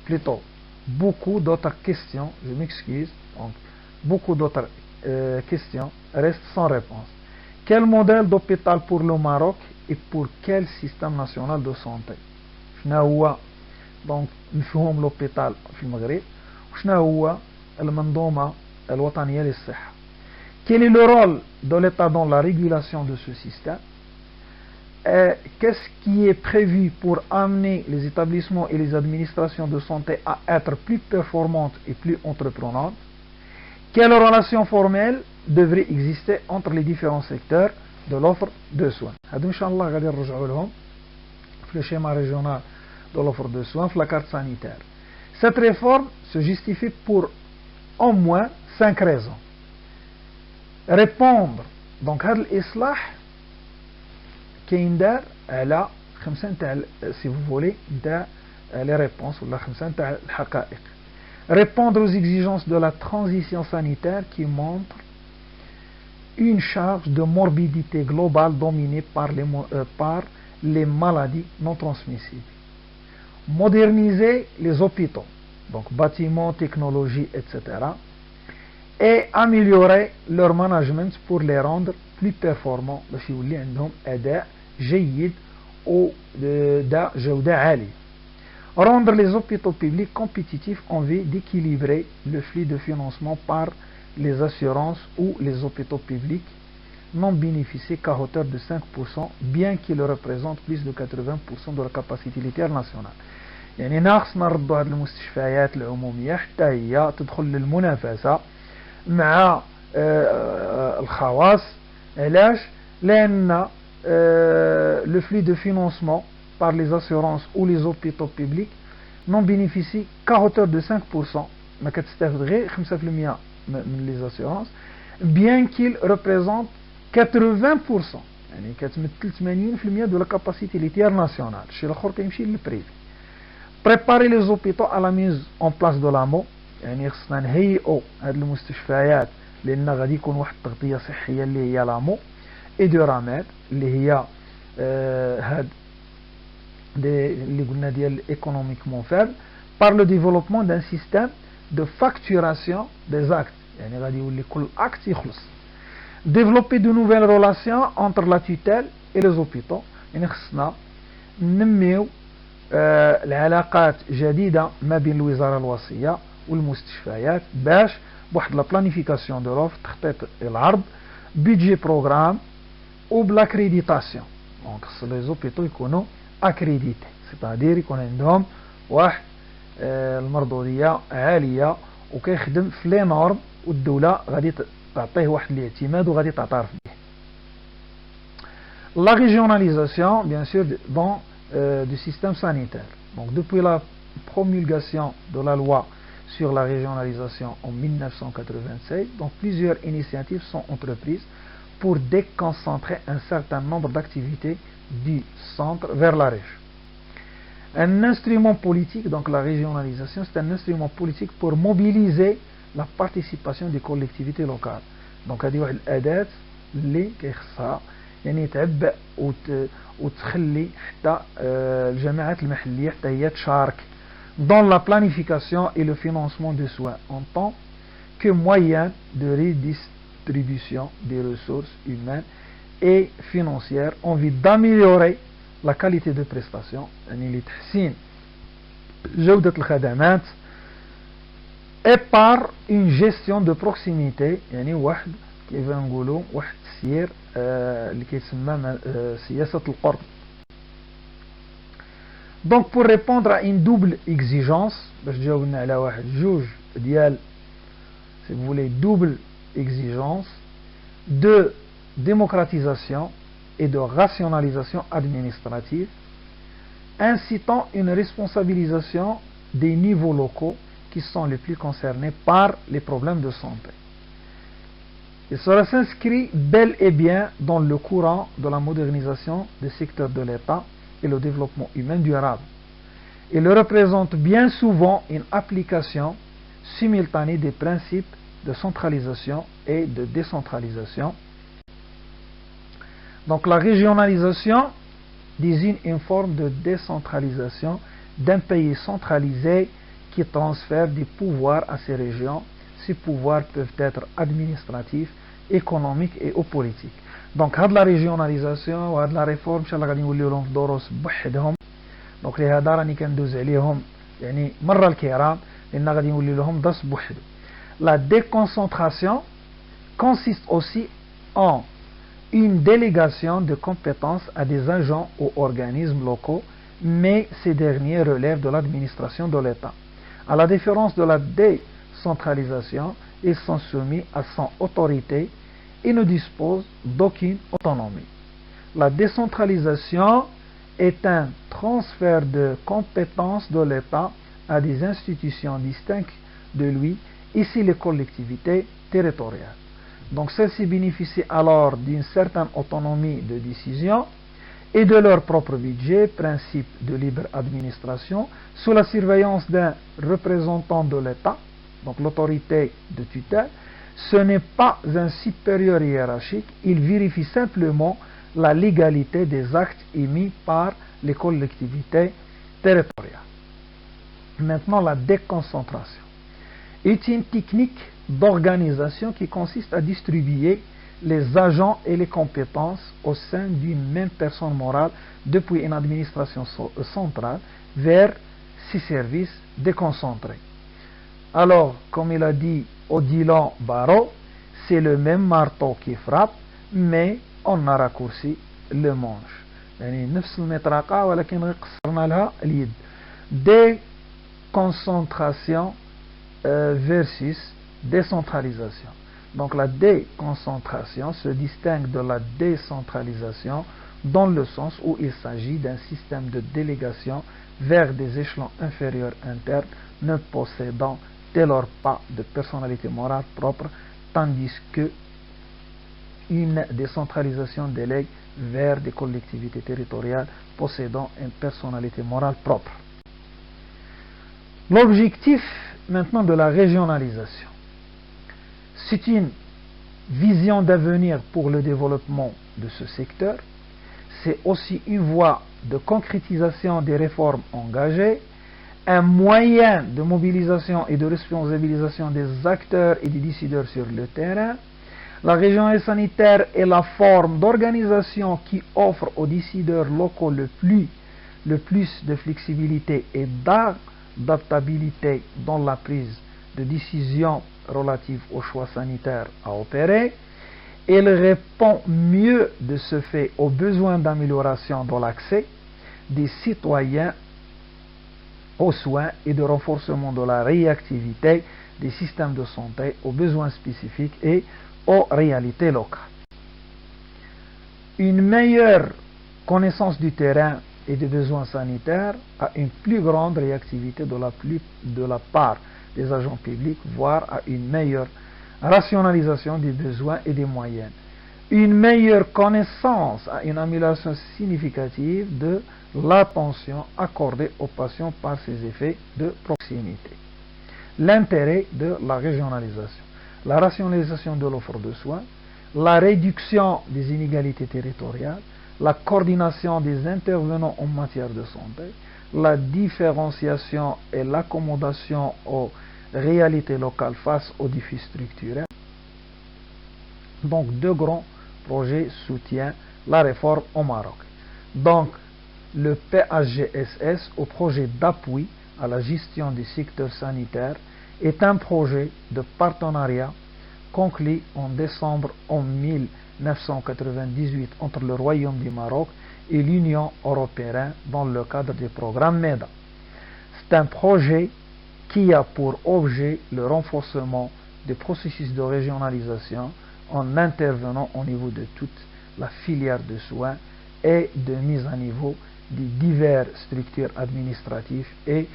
Plutôt, beaucoup d'autres questions, je m'excuse, donc beaucoup d'autres questions restent sans réponse. Quel modèle d'hôpital pour le Maroc et pour quel système national de santé? شنو هو donc مفهوم l'hôpital في المغرب وشنو هو المنظومة الوطنية للصحة? Quel est le rôle de l'État dans la régulation de ce système? Qu'est-ce qui est prévu pour amener les établissements et les administrations de santé à être plus performantes et plus entreprenantes? Quelle relation formelle devrait exister entre les différents secteurs de l'offre de soins? هادو إن شاء الله غادي نرجعوا لهم في le schéma régional de l'offre de soins في la carte sanitaire. Cette réforme se justifie pour au moins 5 raisons. Répondre donc هذا الإصلاح كيندار على 5 نتاع si vous voulez نتاع les réponses ولا 5 نتاع الحقائق. Répondre aux exigences de la transition sanitaire qui montre une charge de morbidité globale dominée par les maladies non transmissibles. Moderniser les hôpitaux, donc bâtiments, technologies, etc. et améliorer leur management pour les rendre plus performants باش يولي عندهم أداء جيد وجودة عالية. Rendre les hôpitaux publics compétitifs en vue d'équilibrer le flux de financement par les assurances ou les hôpitaux publics n'ont bénéficié qu'à hauteur de 5% bien qu'ils représentent plus de 80% de la capacité laitière nationale. يعني ناقصنا نردوا هذه المستشفيات العمومية حتى هي تدخل للمنافسة مع الخواص. علاش؟ لأن le flux de financement par les assurances ou les hôpitaux publics n'en bénéficient qu'à hauteur de 5%. ما كتستافد غير 5% من les assurances bien qu'ils représentent 80%. يعني كتمثل 80% de la capacité laitière nationale. الشيء الآخر كيمشي للبريفي. Préparer les hôpitaux à la mise en place de l'AMO. يعني خصنا نهيئوا هاد المستشفيات لأن غادي يكون واحد التغطية صحية اللي هي لامو et de RAMED اللي هي هاد اللي قلنا ديال économiquement faible par le développement d'un système de facturation des actes. يعني غادي يولي كل acte يخلص. Développer de nouvelles relations entre la tutelle et les hôpitaux. يعني خصنا ننميو العلاقات جديدة ما بين الوزارة الوصية والمستشفيات باش بواحد لا بلانيفيكاسيون دو لوفر تخطيط العرض بيدجي بروغرام وبلاكريديتاسيون. دونك خص لي زوبيتو يكونوا اكريديتي سيتادير يكون عندهم واحد المردودية عالية وكيخدم في لي نورم والدولة غادي تعطيه واحد الاعتماد وغادي تعترف به. La régionalisation, bien sûr, du système sanitaire. Donc, depuis la promulgation de la loi sur la régionalisation en 1987, donc plusieurs initiatives sont entreprises pour déconcentrer un certain nombre d'activités du centre vers la région. Un instrument politique, donc la régionalisation, c'est un instrument politique pour mobiliser la participation des collectivités locales. Donc, هذه واحد الأداة اللي كيخصها يعني تعبأ وتخلي حتى الجماعات المحلية حتى هي تشارك dans la planification et le financement des soins en tant que moyen de redistribution des ressources humaines et financières en vue d'améliorer la qualité de prestation يعني لتحسين جودة الخدمات et par une gestion de proximité يعني واحد كيف نقولوا واحد التسيير اللي كيتسمى سياسة القرب. Donc pour répondre à une double exigence باش تجاوبنا على واحد جوج ديال si vous voulez double exigence de démocratisation et de rationalisation administrative incitant une responsabilisation des niveaux locaux qui sont les plus concernés par les problèmes de santé. Et cela s'inscrit bel et bien dans le courant de la modernisation des secteurs de l'État et le développement humain durable. Il représente bien souvent une application simultanée des principes de centralisation et de décentralisation. Donc la régionalisation désigne une forme de décentralisation d'un pays centralisé qui transfère des pouvoirs à ces régions. Ces pouvoirs peuvent être administratifs, économiques et politiques. Donc هاد la régionalisation وهاد la réforme ان شاء الله غادي نوليو لهم في دروس بوحدهم. دونك لهذا راني كندوز عليهم يعني مرة الكرام لان غادي نولي لهم درس بوحدو. La déconcentration consiste aussi en une délégation de compétences à des agents ou organismes locaux, mais ces derniers relèvent de l'administration de l'État. À la différence de la décentralisation, ils sont soumis à son autorité et ne disposent d'aucune autonomie. La décentralisation est un transfert de compétences de l'État à des institutions distinctes de lui, ici les collectivités territoriales. Donc celles-ci bénéficient alors d'une certaine autonomie de décision et de leur propre budget, principe de libre administration, sous la surveillance d'un représentant de l'État, donc l'autorité de tutelle. Ce n'est pas un supérieur hiérarchique, il vérifie simplement la légalité des actes émis par les collectivités territoriales. Maintenant, la déconcentration est une technique d'organisation qui consiste à distribuer les agents et les compétences au sein d'une même personne morale depuis une administration centrale vers ses services déconcentrés. Alors, comme il a dit Odilon Barrault, c'est le même marteau qui frappe, mais on a raccourci le manche. يعني نفس المطرقة ولكن قصرنا لها اليد. Déconcentration versus décentralisation. Donc la déconcentration se distingue de la décentralisation dans le sens où il s'agit d'un système de délégation vers des échelons inférieurs internes ne possédant dès lors pas de personnalité morale propre, tandis que une décentralisation délègue vers des collectivités territoriales possédant une personnalité morale propre. L'objectif maintenant de la régionalisation, c'est une vision d'avenir pour le développement de ce secteur, c'est aussi une voie de concrétisation des réformes engagées, un moyen de mobilisation et de responsabilisation des acteurs et des décideurs sur le terrain. La région sanitaire est la forme d'organisation qui offre aux décideurs locaux le plus le plus de flexibilité et d'adaptabilité dans la prise de décision relative aux choix sanitaires à opérer. Il répond mieux de ce fait aux besoins d'amélioration dans l'accès des citoyens aux soins et de renforcement de la réactivité des systèmes de santé aux besoins spécifiques et aux réalités locales. Une meilleure connaissance du terrain et des besoins sanitaires a une plus grande réactivité de la part des agents publics, voire à une meilleure rationalisation des besoins et des moyens. Une meilleure connaissance a une amélioration significative de l'attention accordée aux patients par ses effets de proximité. L'intérêt de la régionalisation, la rationalisation de l'offre de soins, la réduction des inégalités territoriales, la coordination des intervenants en matière de santé, la différenciation et l'accommodation aux réalités locales face aux défis structurels. Donc, deux grands projets soutiennent la réforme au Maroc. Donc, le PHGSS, au projet d'appui à la gestion du secteur sanitaire, est un projet de partenariat conclu en décembre 1998 entre le Royaume du Maroc et l'Union européenne dans le cadre du programme MEDA. C'est un projet qui a pour objet le renforcement des processus de régionalisation en intervenant au niveau de toute la filière de soins et de mise à niveau des diverses structures administratives et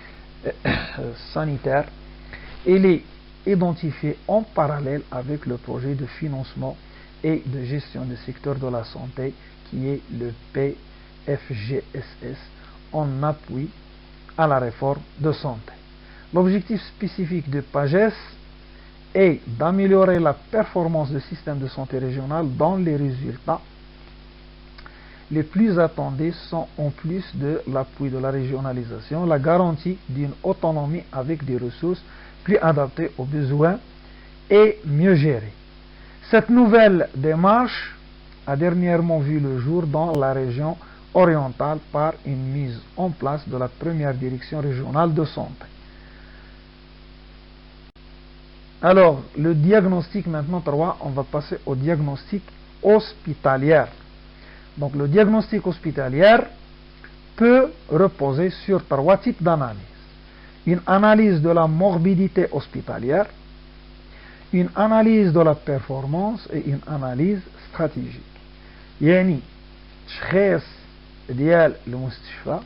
sanitaires. Il est identifié en parallèle avec le projet de financement et de gestion du secteur de la santé qui est le PFGSS en appui à la réforme de santé. L'objectif spécifique de PAGES est d'améliorer la performance du système de santé régional dont les résultats les plus attendus sont en plus de l'appui de la régionalisation, la garantie d'une autonomie avec des ressources plus adaptées aux besoins et mieux gérées. Cette nouvelle démarche a dernièrement vu le jour dans la région orientale par une mise en place de la première direction régionale de santé. Alors, le diagnostic maintenant 3, on va passer au diagnostic hospitalier. Donc, le diagnostic hospitalier peut reposer sur 3 types d'analyses. Une analyse de la morbidité hospitalière, une analyse de la performance et une analyse stratégique. يعني تشخيص ديال المستشفى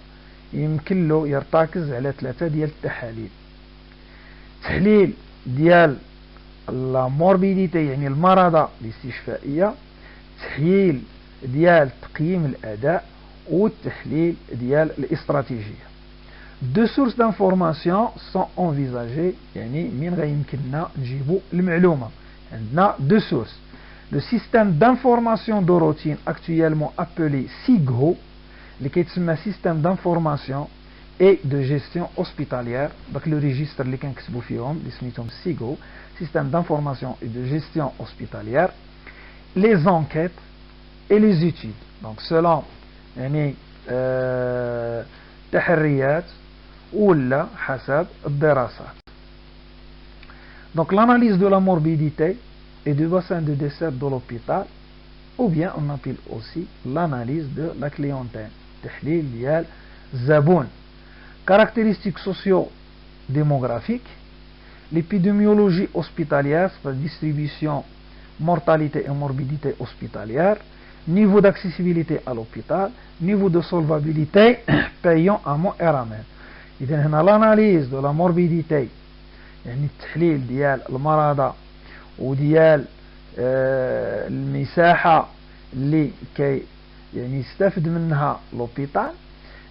يمكن له يرتكز على 3 ديال التحاليل. تحليل ديال لا موربيديتي يعني المرضى الاستشفائيه، تحليل ديال تقييم الاداء والتحليل ديال الاستراتيجيه. Deux sources d'information sont envisagées يعني من غيمكننا نجيبوا المعلومه. عندنا deux sources. Le système d'information de routine actuellement appelé SIGHO اللي كيتسمى système d'information et de gestion hospitalière. Donc le registre اللي كنكتبوا فيهم اللي سميتهم SIGHO, système d'information et de gestion hospitalière, les enquêtes et les études. Donc selon يعني تحريات ولا حسب الدراسات. Donc l'analyse de la morbidité et du bassin de décès de l'hôpital, ou bien on appelle aussi l'analyse de la clientèle, تحليل ديال الزبون. Caractéristiques socio-démographiques, l'épidémiologie hospitalière, la distribution, mortalité et morbidité hospitalière, niveau d'accessibilité à l'hôpital, niveau de solvabilité, payant amont et ramène. إذن هنا l'analyse de la morbidité يعني التحليل ديال المرضى وديال المساحة اللي كي يعني يستفد منها لوبيتال.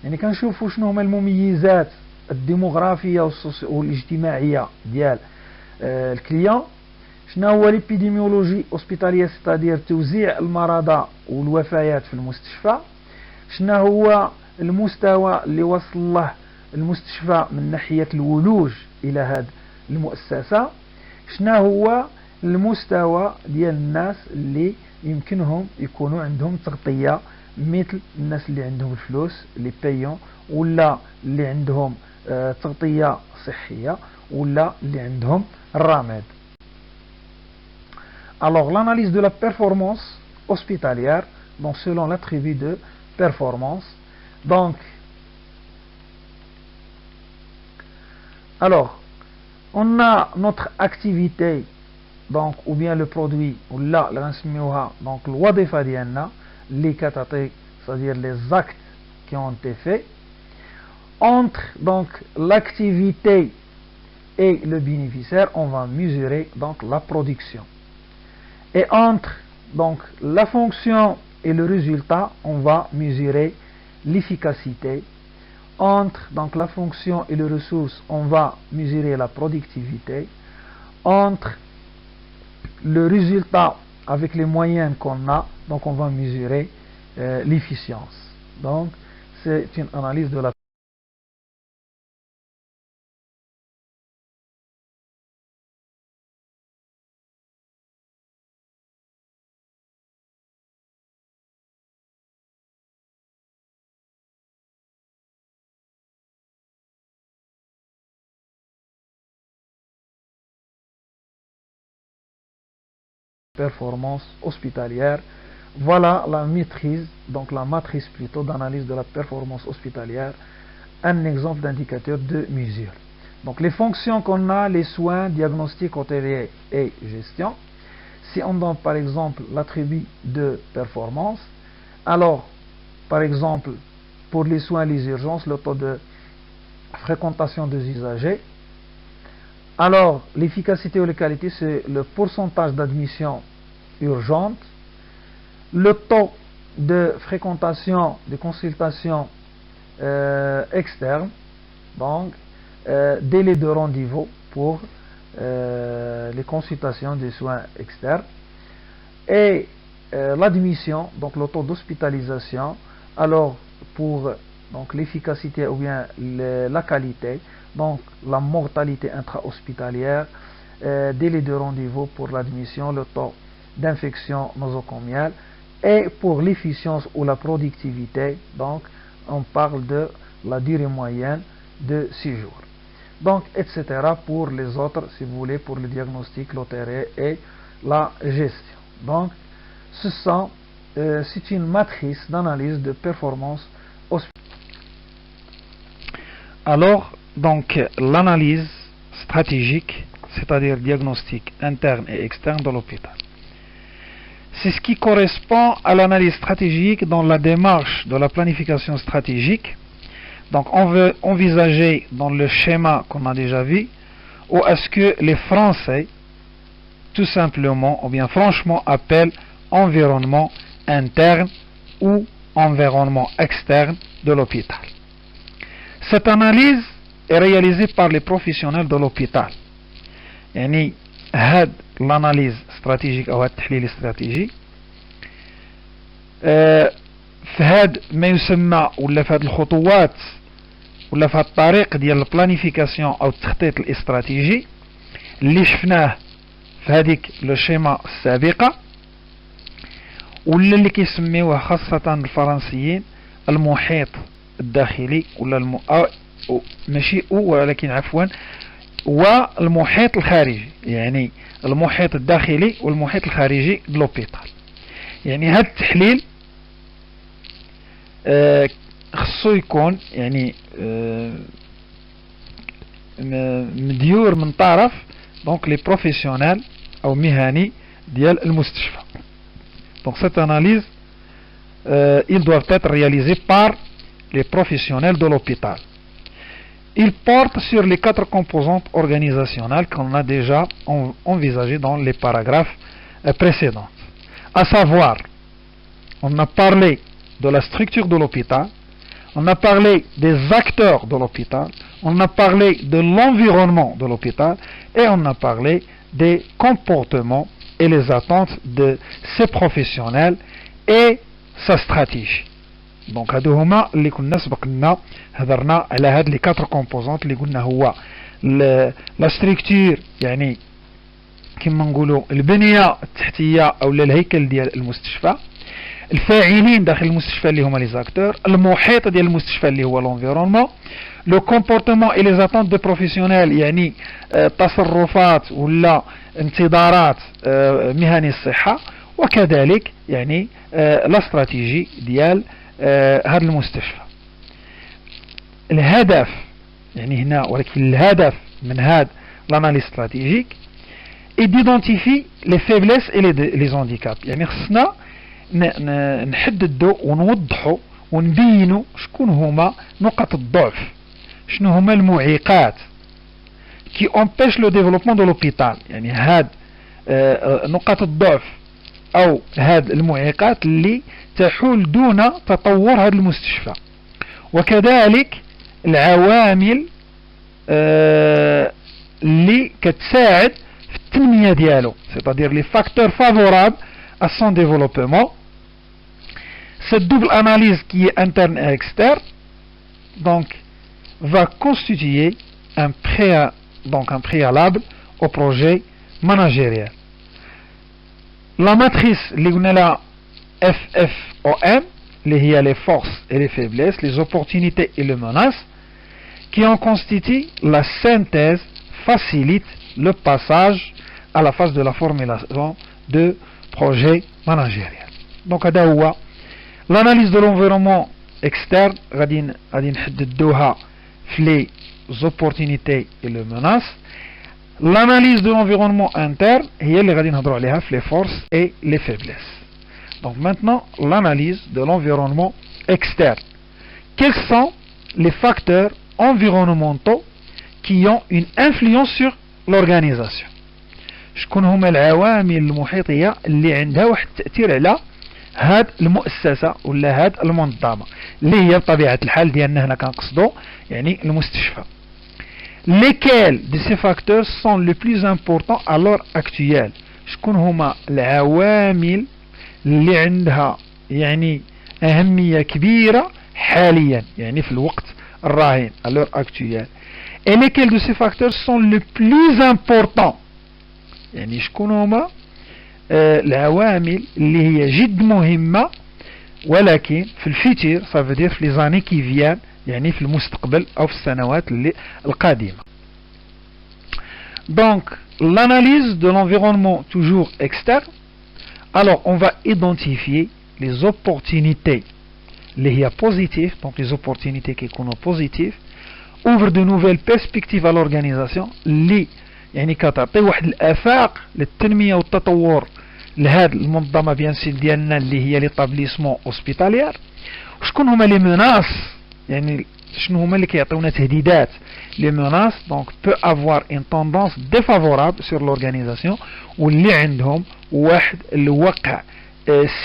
يعني كنشوفوا شنو هما المميزات الديموغرافية والاجتماعية ديال الكليون، شنو هو ليبيديميولوجي اوسبيتالية ستادير توزيع المرضى والوفيات في المستشفى، شنو هو المستوى اللي وصل له المستشفى من ناحية الولوج إلى هذه المؤسسة، شنو هو المستوى ديال الناس اللي يمكنهم يكونوا عندهم تغطية مثل الناس اللي عندهم الفلوس اللي بايون ولا اللي عندهم تغطية صحية ولا اللي عندهم الرماد. Alors l'analyse de la performance hospitalière, donc selon l'attribut de performance. Donc alors on a notre activité donc ou bien le produit ou là donc الوظيفة ديالنا اللي كتعطي, c'est-à-dire les actes qui ont été faits entre donc l'activité et le bénéficiaire. On va mesurer donc la production, et entre donc la fonction et le résultat on va mesurer l'efficacité. Entre donc la fonction et les ressources on va mesurer la productivité. Entre le résultat avec les moyens qu'on a, donc on va mesurer l'efficience. Donc c'est une analyse de la performance hospitalière. Voilà la maîtrise, donc la matrice plutôt d'analyse de la performance hospitalière, un exemple d'indicateur de mesure. Donc les fonctions qu'on a, les soins, diagnostic hôtelier et gestion. Si on donne par exemple l'attribut de performance, alors par exemple pour les soins et les urgences, le taux de fréquentation des usagers. Alors l'efficacité ou la qualité, c'est le pourcentage d'admission urgente, le taux de fréquentation des consultations externes, donc délai de rendez-vous pour les consultations des soins externes, et l'admission, donc le taux d'hospitalisation. Alors pour donc l'efficacité ou bien la qualité, donc la mortalité intra-hospitalière, délai de rendez-vous pour l'admission, le taux d'infection nosocomiale, et pour l'efficience ou la productivité, donc on parle de la durée moyenne de 6 jours. Donc etc. pour les autres, si vous voulez, pour le diagnostic, l'hôtellerie et la gestion. Donc c'est une matrice d'analyse de performance hospitalière. Alors donc l'analyse stratégique, c'est-à-dire diagnostic interne et externe de l'hôpital, c'est ce qui correspond à l'analyse stratégique dans la démarche de la planification stratégique. Donc on veut envisager dans le schéma qu'on a déjà vu, ou est-ce que les Français tout simplement ou bien franchement appellent environnement interne ou environnement externe de l'hôpital. Cette analyse est réalisée par les professionnels de l'hôpital. يعني هاد l'analyse stratégique أو التحليل الاستراتيجي في هاد ما يسمى ولا في هاد الخطوات ولا في هاد الطريق ديال البلانيفيكاسيون أو التخطيط الاستراتيجي اللي شفناه في هذيك لو شيما السابقة، ولا اللي كيسميوه خاصة الفرنسيين المحيط الداخلي ولا ماشي ولكن عفوا والمحيط الخارجي، يعني المحيط الداخلي والمحيط الخارجي لوبيتال. يعني هذا التحليل خصو يكون يعني مديور من طرف دونك لي بروفيسيونيل او مهني ديال المستشفى. Donc cette analyse ils doivent être réalisés par les professionnels de l'hôpital. Il porte sur les 4 composantes organisationnelles qu'on a déjà envisagées dans les paragraphes précédents. À savoir, on a parlé de la structure de l'hôpital, on a parlé des acteurs de l'hôpital, on a parlé de l'environnement de l'hôpital et on a parlé des comportements et les attentes de ces professionnels et sa stratégie. دونك هادو هما اللي كنا سبق لنا هضرنا على هاد لي 4 كومبوزونت اللي قلنا هو لا ستركتور، يعني كما نقولوا البنيه التحتيه او الهيكل ديال المستشفى، الفاعلين داخل المستشفى اللي هما لي زاكتور، المحيط ديال المستشفى اللي هو لونفيرونمون، لو كومبورتمون اي لي زاتونت دو بروفيسيونيل، يعني تصرفات ولا انتظارات مهني الصحة، وكذلك يعني لا استراتيجي ديال هذا المستشفى. الهدف يعني هنا، ولكن الهدف من هذا l'analyse stratégique et d'identifier les faiblesses et les handicaps. يعني خصنا نحددوا ونوضحوا ونبينوا شكون هما نقط الضعف، شنو هما المعيقات qui empêchent le développement de l'hôpital. يعني هاد نقاط الضعف او هاد المعيقات اللي تحول دون تطور هذا المستشفى، وكذلك العوامل اللي كتساعد في التنمية ديالو، c'est-à-dire les facteurs favorables à son développement. Cette double analyse qui est interne et externe donc va constituer un préalable au projet managérial. La matrice اللي قلنا لها FFOM اللي هي les forces et les faiblesses, les opportunités et les menaces, qui en constitue la synthèse, facilite le passage à la phase de la formulation de projet managérial. Donc هذا هو l'analyse de l'environnement externe غادي نحددوها في les opportunités et les menaces. L'analyse de l'environnement interne هي اللي غادي نهضروا عليها في les forces et les faiblesses. Donc maintenant l'analyse de l'environnement externe. Quels sont les facteurs environnementaux qui ont une influence sur l'organisation؟ شكون هما العوامل المحيطية اللي عندها واحد التأثير على هاد المؤسسة ولا هاد المنظمة اللي هي بطبيعة الحال ديالنا هنا كنقصدو يعني المستشفى. Lesquels de ces facteurs sont les plus importants à l'heure actuelle؟ شكون هما العوامل اللي عندها يعني أهمية كبيرة حاليا يعني في الوقت الراهن à l'heure actuelle. Et lesquels de ces facteurs sont les plus importants؟ يعني شكون هما العوامل اللي هي جد مهمة ولكن في الفيتير ça veut dire في les années qui viennent يعني في المستقبل أو في السنوات القادمة. Donc l'analyse de l'environnement toujours externe, alors on va identifier les opportunités اللي هي positives, donc les opportunités qui sont positives, ouvrent de nouvelles perspectives à l'organisation اللي يعني كتعطي واحد الآفاق للتنمية والتطور لهذه المنظمة بيان سير ديالنا اللي هي ليطابليسمون اوسبيتاليير. وشكون هما لي مناس يعني شنو هما اللي كيعطيونا تهديدات؟ لي مناس دونك peut avoir une tendance défavorable sur l'organisation واللي عندهم واحد الوقع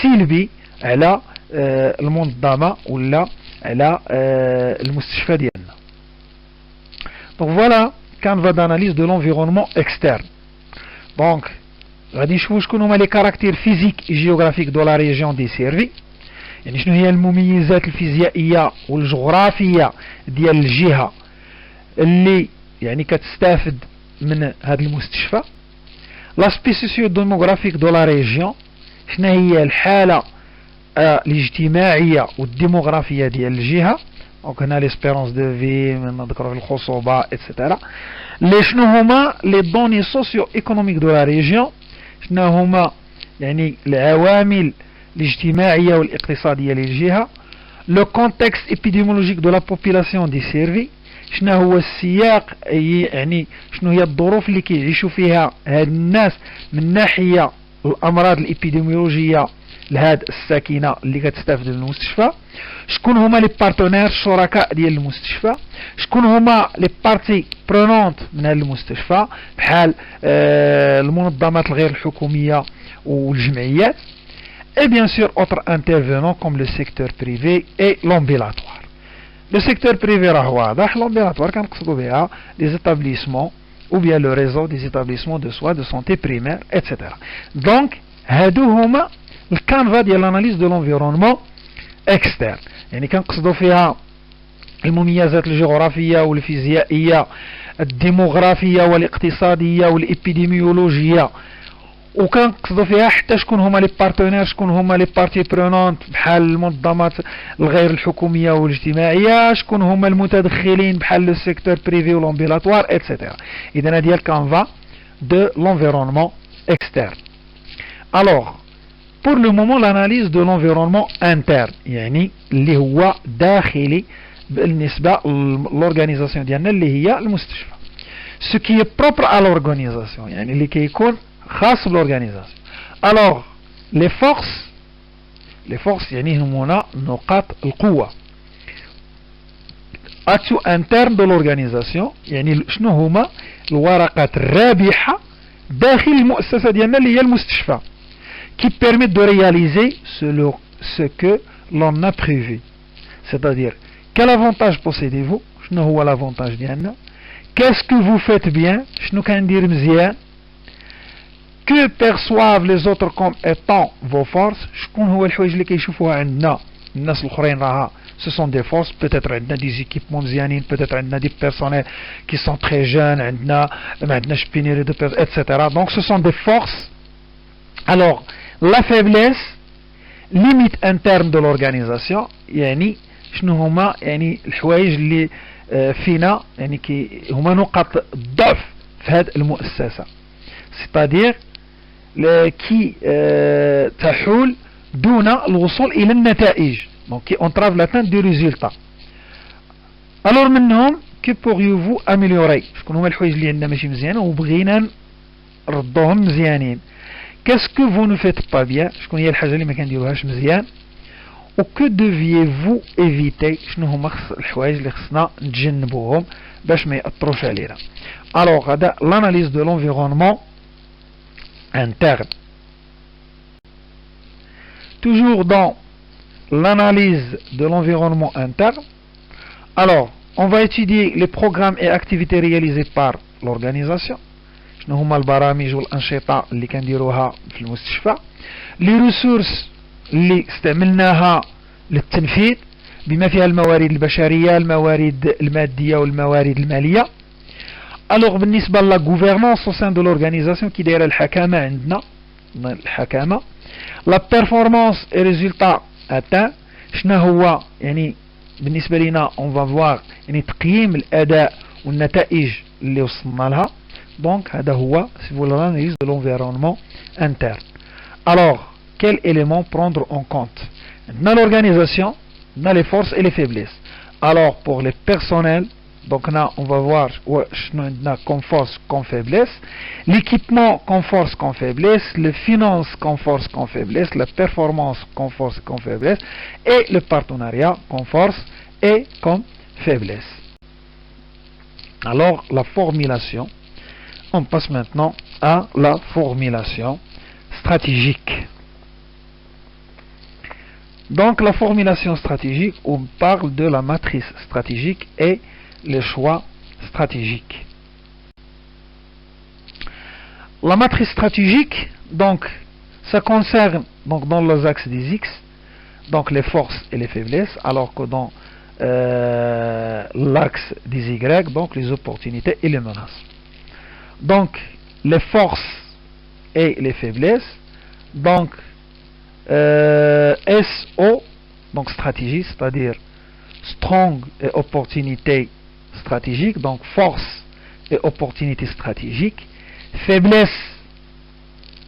سلبي على المنظمة ولا على المستشفى ديالنا. Donc voilà canevas d'analyse de l'environnement externe. Donc غادي نشوفوا شكون هما لي كاركتير فيزيك جيوغرافيك دو لا ريجيون ديسيرفي، يعني شنو هي المميزات الفيزيائيه والجغرافيه ديال الجهه اللي يعني كتستافد من هذا المستشفى. لاسبي سوسيو ديموغرافيك دو لا ريجيون، شنو هي الحاله الاجتماعيه والديموغرافيه ديال الجهه. دونك هنا ليسبيرونس دو في نذكروا في الخصوبه ايتترا. لي شنو هما لي دوني سوسيو ايكونوميك دو لا ريجيون، شنو هما يعني العوامل الاجتماعيه والاقتصاديه للجهه. لو كونتكست ابيديمولوجيك دو لا بوبولاسيون دي سيرفي، شنو هو السياق يعني شنو هي الظروف اللي كيعيشوا فيها هاد الناس من ناحيه الامراض الابيديمولوجيه لهاد الساكنه اللي كتستافد من المستشفى. شكون هما لي بارتنير الشركاء ديال المستشفى، شكون هما لي بارتي برونونت من هذا المستشفى بحال المنظمات الغير الحكوميه والجمعيات. et bien sûr autres intervenants comme le secteur privé et l'ambulatoire. Le secteur privé راه واضح، l'ambulatoire كنقصدوا بها les établissements ou bien le réseau des établissements de soins de santé primaire etc. donc هادو هما الكانفا ديال l'analyse de l'environnement externe، يعني كنقصدوا فيها المميزات الجغرافيه والفيزيائيه الديموغرافيه والاقتصاديه والابيديميولوجيه وكنقصدوا فيها حتى شكون هما لي بارتنير، شكون هما لي بارتي برونونت بحال المنظمات الغير الحكوميه والاجتماعيه، شكون هما المتدخلين بحال لو سيكتور بريفي والامبيلاتوار ايتترا. اذا هذه هي الكانفا دو لونفيرونمون externe. Alors, pour le moment, l'analyse de l'environnement interne, يعني اللي هو داخلي بالنسبة للorganisation ديالنا اللي هي المستشفى. Ce qui est propre à l'organisation, يعني اللي كيكون خاص بالorganisation. Alors, les forces يعني هنا نقاط القوة. Atout interne de l'organisation, يعني شنو هما الورقات الرابحة داخل المؤسسة ديالنا اللي هي المستشفى qui permettent de réaliser ce que l'on a prévu. C'est-à-dire, quel avantage possédez-vous? شنو هو l'avantage ديالنا؟ Qu'est-ce que vous faites bien? شنو كندير مزيان؟ Que perçoivent les autres comme étant vos forces? شكون هو الحوايج اللي كيشوفوها عندنا الناس الاخرين راها ce sont des forces. Peut-être عندنا des équipements مزيانين, peut-être عندنا des personnels qui sont très jeunes, عندنا ما عندناش pénurie de personnes, etc. Donc ce sont des forces. Alors la faiblesse, limite interne de l'organisation, يعني شنو هما يعني الحوايج اللي فينا يعني كي هما نقاط الضعف في هذه المؤسسة, c'est-à-dire qui تحول دون الوصول إلى النتائج, donc qui entrave l'atteinte des résultats. Alors منهم, que pourriez-vous améliorer? شكون هما الحوايج اللي عندنا ماشي مزيانة وبغينا نردوهم مزيانين. Qu'est-ce que vous ne faites pas bien? شكون هي الحاجة اللي ما كنديروهاش مزيان. و que deviez-vous éviter? شنو هما الحوايج اللي خصنا نتجنبوهم باش ما يأثروش علينا. Alors هذا l'analyse de l'environnement interne. Toujours dans l'analyse de l'environnement interne, alors on va étudier les programmes et activités réalisés par l'organisation. شنو هما البرامج والأنشطة اللي كنديروها في المستشفى. les ressources اللي استعملناها للتنفيذ بما فيها الموارد البشرية, الموارد المادية والموارد المالية. alors بالنسبة لا gouvernance au sein de l'organisation كي دايره الحكامة عندنا الحكامة. la performance et résultat atteint, شنو هو يعني بالنسبة لنا on va voir يعني تقييم الأداء والنتائج اللي وصلنا لها. donc هذا هو l'analyse de l'environnement interne. alors quel élément prendre en compte? Dans l'organisation, dans les forces et les faiblesses. Alors pour les personnels, donc là on va voir comme force, comme faiblesse, l'équipement comme force, comme faiblesse, les finances comme force, comme faiblesse, la performance comme force, comme faiblesse, et le partenariat comme force et comme faiblesse. Alors la formulation, on passe maintenant à la formulation stratégique. Donc la formulation stratégique, on parle de la matrice stratégique et les choix stratégiques. La matrice stratégique, donc ça concerne donc dans les axes des X, donc les forces et les faiblesses, alors que dans l'axe des Y, donc les opportunités et les menaces. Donc les forces et les faiblesses, donc SO, donc stratégie, c'est-à-dire strong et opportunité stratégique, donc force et opportunité stratégique, faiblesse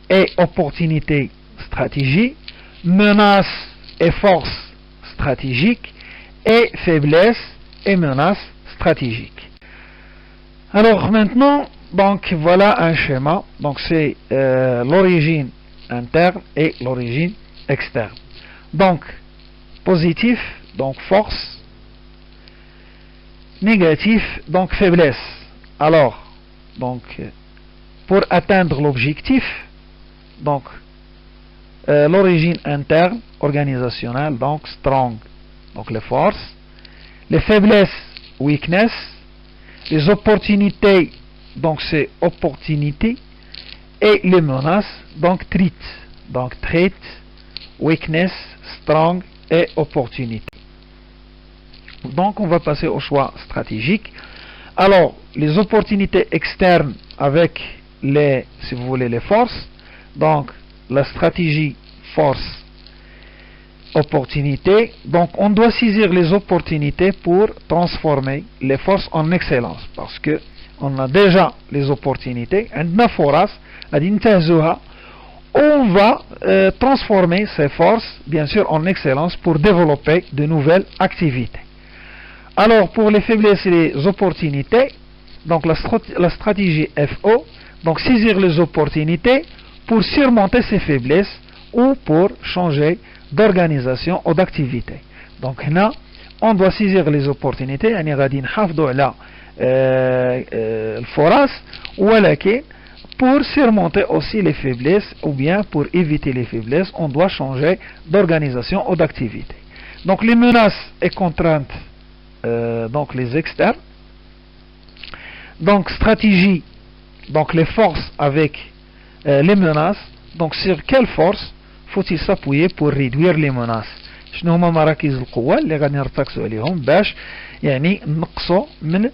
et opportunité stratégique, menace et force stratégique, et faiblesse et menace stratégique. Alors maintenant, donc voilà un schéma, donc c'est l'origine interne et l'origine externe. Donc positif, donc force, négatif, donc faiblesse. Alors donc pour atteindre l'objectif, donc l'origine interne organisationnelle, donc strong, donc les forces, les faiblesses, weakness, les opportunités, donc c'est opportunité, et les menaces, donc threat, weakness, strong et opportunité. Donc on va passer au choix stratégique. Alors les opportunités externes avec les, si vous voulez, les forces, donc la stratégie force opportunité, donc on doit saisir les opportunités pour transformer les forces en excellence, parce que on a déjà les opportunités, عندنا فرص غادي ننتهزوها. On va transformer ces forces bien sûr en excellence pour développer de nouvelles activités. Alors pour les faiblesses et les opportunités, donc la stratégie FO, donc saisir les opportunités pour surmonter ces faiblesses ou pour changer d'organisation ou d'activité. Donc là, on doit saisir les opportunités, يعني غادي نحافظوا على الفرص, ولكن pour surmonter aussi les faiblesses ou bien pour éviter les faiblesses, on doit changer d'organisation ou d'activité. Donc les menaces et contraintes, donc les externes. Donc stratégie, donc les forces avec les menaces. Donc sur quelle force faut-il s'appuyer pour réduire les menaces؟ شنو هما مراكز القوة اللي غادي نرتكزوا عليهم باش يعني نقصوا من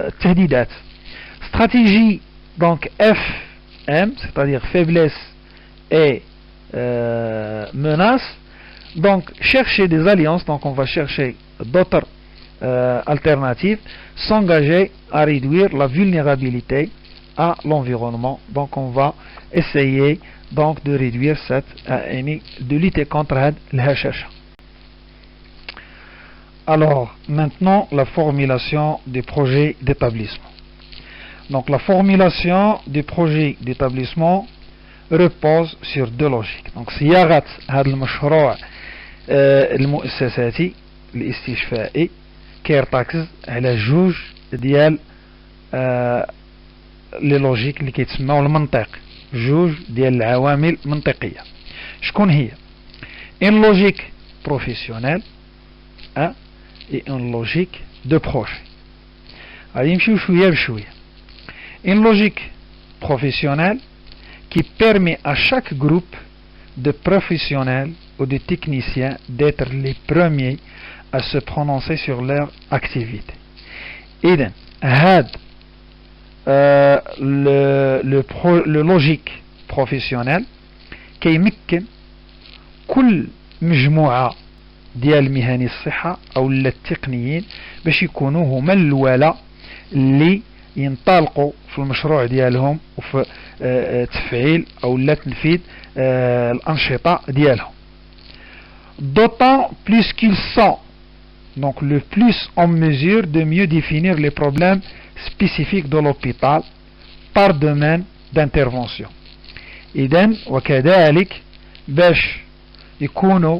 التهديدات. Stratégie donc FM, c'est-à-dire faiblesse et menace. Donc chercher des alliances, donc on va chercher d'autres alternatives, s'engager à réduire la vulnérabilité à l'environnement. Donc on va essayer donc de réduire de lutter contre l'hachasha. Alors maintenant la formulation des projets d'établissement. Donc la formulation des projets d'établissement repose sur deux logiques. Donc صياغة هذا المشروع المؤسساتي الاستشفائي كيرتكز على جوج ديال لي لوجيك اللي كيتسموا المنطق, جوج ديال العوامل منطقية. شكون هي؟ une logique professionnelle et une logique de projet. غادي نمشيو شوية بشوية. Une logique professionnelle qui permet à chaque groupe de professionnels ou de techniciens d'être les premiers à se prononcer sur leur activité. إذن هاد le logique professionnel كيمكن كل مجموعة ديال مهني الصحة أو التقنيين باش يكونوا هما الولاء اللي ينطلقوا في المشروع ديالهم وفي تفعيل أو لا تنفيذ الأنشطة ديالهم. D'autant plus qu'ils sont donc le plus en mesure de mieux définir les problèmes spécifiques de l'hôpital par domaine d'intervention. إذن وكذلك باش يكونوا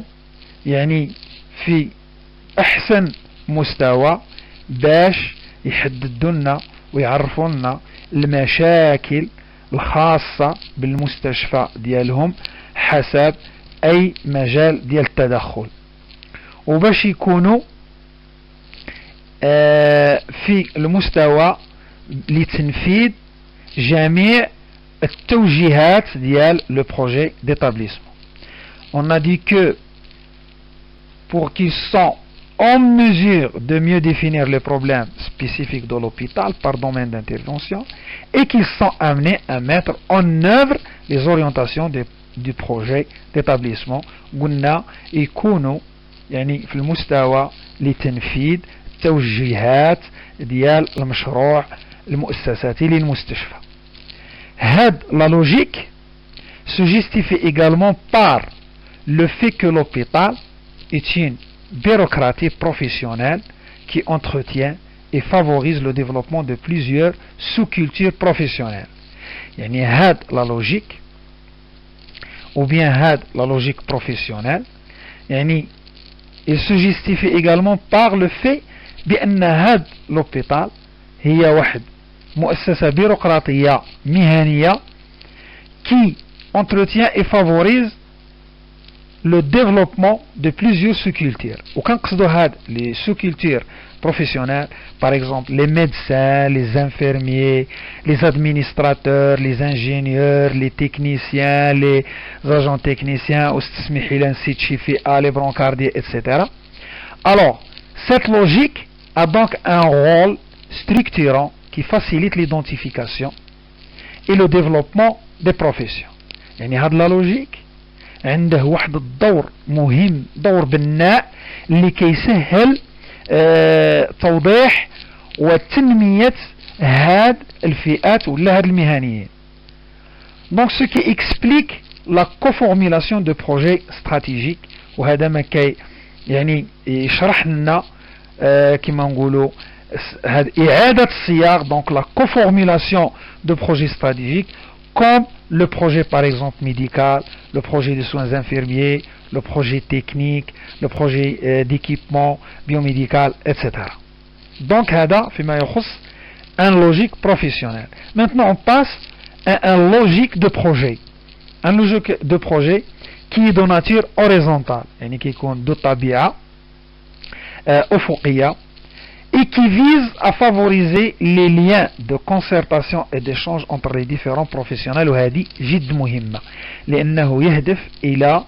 يعني في أحسن مستوى باش يحددوا لنا ويعرفوا لنا المشاكل الخاصة بالمستشفى ديالهم حسب أي مجال ديال التدخل, وباش يكونوا في المستوى لتنفيذ جميع التوجيهات ديال le projet d'établissement. On a dit que pour qu'ils sont en mesure de mieux définir les problèmes spécifiques de l'hôpital par domaine d'intervention et qu'ils sont amenés à mettre en œuvre les orientations du projet d'établissement. قلنا يكونوا يعني في المستوى لتنفيذ توجيهات ديال المشروع المؤسساتي للمستشفى. هاد la logique se justifie également par le fait que l'hôpital est une bureaucratie professionnelle qui entretient et favorise le développement de plusieurs sous-cultures professionnelles. يعني هاد la logique ou bien هاد la logique professionnelle يعني il se justifie également par le fait بأن هاد l'hôpital هي واحد مؤسسة بيروقراطية مهنية qui entretient et favorise le développement de plusieurs sous-cultures. وكنقصدوا هاد les sous-cultures professionnelles, par exemple les médecins, les infirmiers, les administrateurs, les ingénieurs, les techniciens, les agents techniciens, واستسمحي لي نسيت شي فئة, les brancardiers, etc. Alors, cette logique a donc un rôle structurant qui facilite l'identification et le développement des professions. يعني هاد لا لوجيك عنده واحد الدور مهم، دور بناء اللي كيسهل توضيح وتنمية هاد الفئات ولا هاد المهنيين. Donc ce qui explique la coformulation de projets stratégiques، وهذا ما كي يعني يشرح لنا كما نقولوا إعادة السياق. donc la coformulation de projets stratégiques comme le projet par exemple médical, le projet de soins infirmiers, le projet technique, le projet d'équipement biomédical, etc. donc هذا فيما يخص un logique professionnel. Maintenant on passe à un logique de projet. Un logique de projet qui est de nature horizontale يعني qui يكون de طبيعة أفقية et qui vise à favoriser les liens de concertation et d'échange entre les différents professionnels. وهذه جد مهمة لأنه يهدف إلى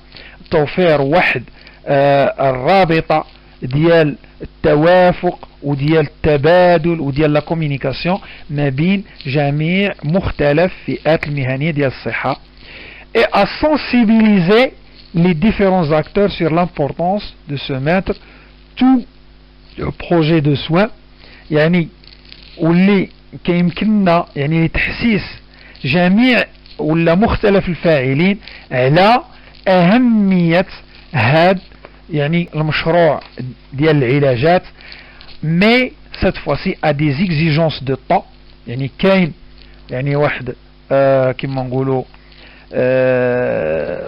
توفير واحد الرابطة ديال التوافق وديال التبادل وديال لا كوميونيكاسيون ما بين جميع مختلف فئات المهنية ديال الصحة et à sensibiliser les différents acteurs sur l'importance de se mettre tout le projet de soins يعني واللي كيمكننا يعني تحسيس جميع ولا مختلف الفاعلين على أهمية هذا يعني المشروع ديال العلاجات mais cette fois-ci à des exigences de temps. يعني كاين يعني واحد كما نقولوا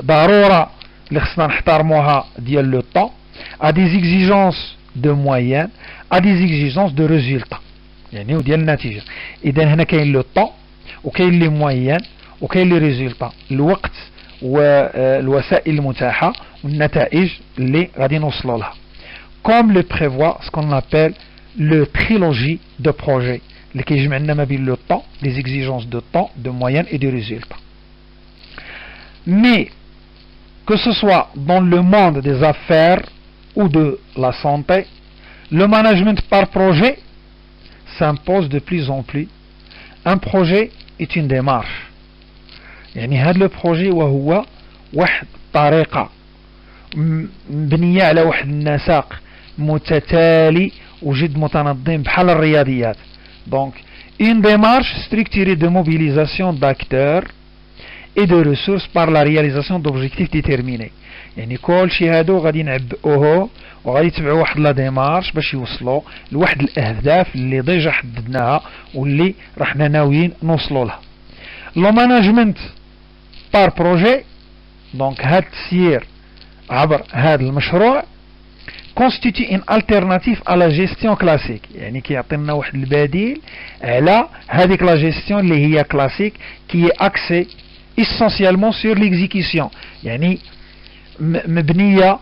ضرورة اللي خصنا نحترموها ديال لو طون à des exigences de moyens à des exigences de résultats يعني وديال النتيجة. إذا هنا كاين لو طون وكاين لي مويان وكاين لي ريزولتا، الوقت والوسائل المتاحة والنتائج اللي غادي نوصلوا لها. comme le prévoit ce qu'on appelle le trilogie de projet اللي كيجمع لنا ما بين le temps, les exigences de temps, de moyens et de résultats. Mais que ce soit dans le monde des affaires ou de la santé, le management par projet s'impose de plus en plus. Un projet est une démarche. يعني هذا le projet وهو واحد طريقة مبنية على واحد النسق متتالي وجد متنظم بحال الرياضيات. Donc une démarche structurée de mobilisation d'acteurs et de ressources par la réalisation d'objectifs déterminés. يعني كل شيء هادو غادي نعبئوه وغادي يتبعوا واحد لا ديمارش باش يوصلوا لواحد الاهداف اللي ديجا حددناها واللي راحنا ناويين نوصلوا لها. لو مانجمنت بار بروجي دونك هاد التسيير عبر هذا المشروع constitue une alternative à la gestion classique. يعني كيعطينا واحد البديل على هذيك لا جيستيون اللي هي كلاسيك كي اكسي essentiellement sur l'exécution. يعني مبنية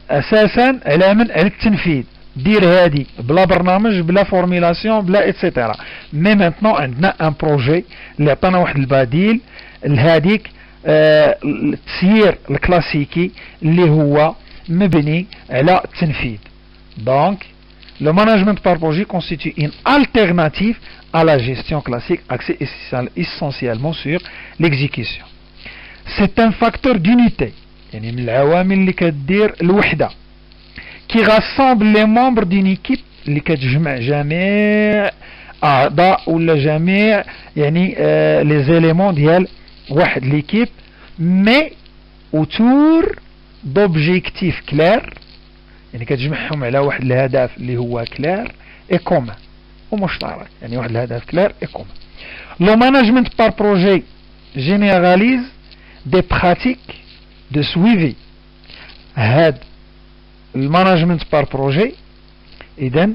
اساسا على على التنفيذ. دير هادي بلا برنامج بلا فورميلاسيون بلا اتسيتيرا. مي مانتنون عندنا ان بروجي اللي عطانا واحد البديل لهاديك التسيير الكلاسيكي اللي هو مبني على التنفيذ. Donc le management par projet constitue une alternative à la gestion classique axée essentiellement sur l'exécution. C'est un facteur d'unité يعني من العوامل اللي كدير الوحدة qui rassemble les membres d'une équipe اللي كتجمع جميع أعضاء ولا جميع يعني les éléments ديال واحد l'équipe mais autour d'objectifs clairs يعني كتجمعهم على واحد الهدف اللي هو clair et commun ومشترك. يعني واحد الهدف clair et commun. Le management par projet généralise des pratiques de suivi. هاد المانجمنت بار بروجي اذا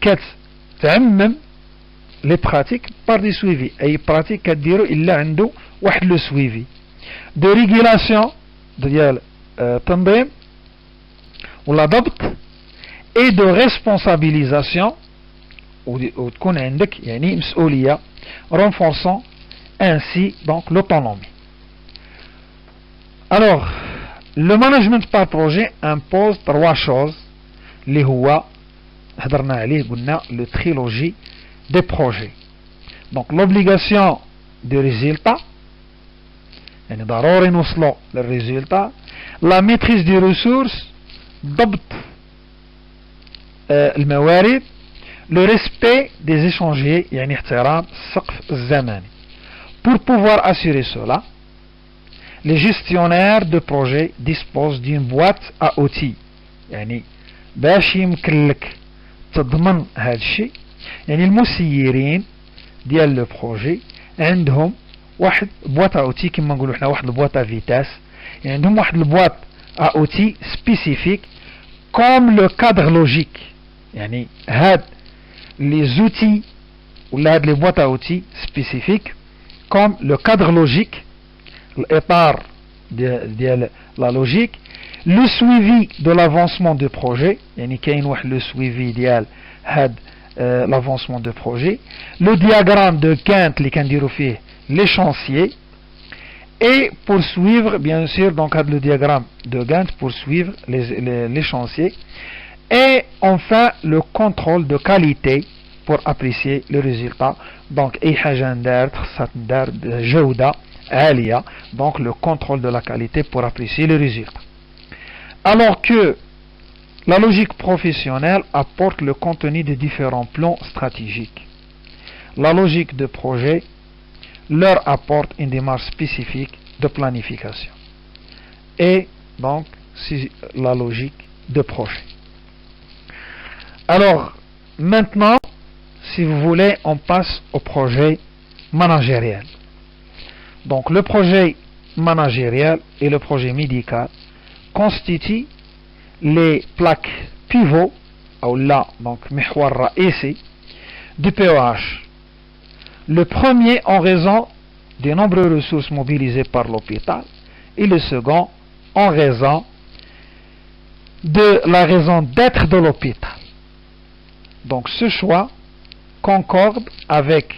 كتعمم لي براتيك بار دي سويفي، اي براتيك كديرو الا عنده واحد لو سويفي دو ريغولاسيون ديال تنظيم ولا ضبط اي دو ريسبونسابيليزاسيون وتكون عندك يعني مسؤوليه renforçant ainsi donc l'autonomie. Alors le management par projet impose trois choses اللي هو هضرنا عليه قلنا le trilogie des projets. Donc l'obligation de résultat يعني ضروري نوصلوا للريزولتا. لا ميتريز دي ريسورس، ضبط الموارد. لو ريسبي دي زيشانجي، يعني احترام السقف الزمني. Pour pouvoir assurer cela, les gestionnaires de projet disposent d'une boîte à outils. يعني باش يمكن لك تضمن هذا الشيء، يعني المسيرين ديال لو بروجي عندهم واحد بواط اوتي كما نقولوا حنا، واحد البواط فيتاس، يعني عندهم واحد البواط اوتي سبيسيفيك كوم لو كادر لوجيك. يعني هاد لي زوتي ولا هاد لي بواط اوتي سبيسيفيك كوم لو كادر لوجيك، الاطار ديال لا لوجيك. لو سويفي دو لافونسمون دو بروجي، يعني كاين واحد لو سويفي ديال هاد l'avancement de projet, le diagramme de Gantt اللي كنديروا فيه les chantiers, et poursuivre bien sûr donc le diagramme de Gantt pour suivre les chantiers, et enfin le contrôle de qualité pour apprécier le résultat. Donc اي حاجه ندارت خصها تندار بجوده عاليه، donc le contrôle de la qualité pour apprécier le résultat. Alors que la logique professionnelle apporte le contenu des différents plans stratégiques. La logique de projet leur apporte une démarche spécifique de planification. Et donc, c'est la logique de projet. Alors, maintenant, si vous voulez, on passe au projet managériel. Donc, le projet managériel et le projet médical constituent les plaques pivots, ou là, donc محور رئيسي du PEH. Le premier en raison des nombreuses ressources mobilisées par l'hôpital, et le second en raison de la raison d'être de l'hôpital. Donc ce choix concorde avec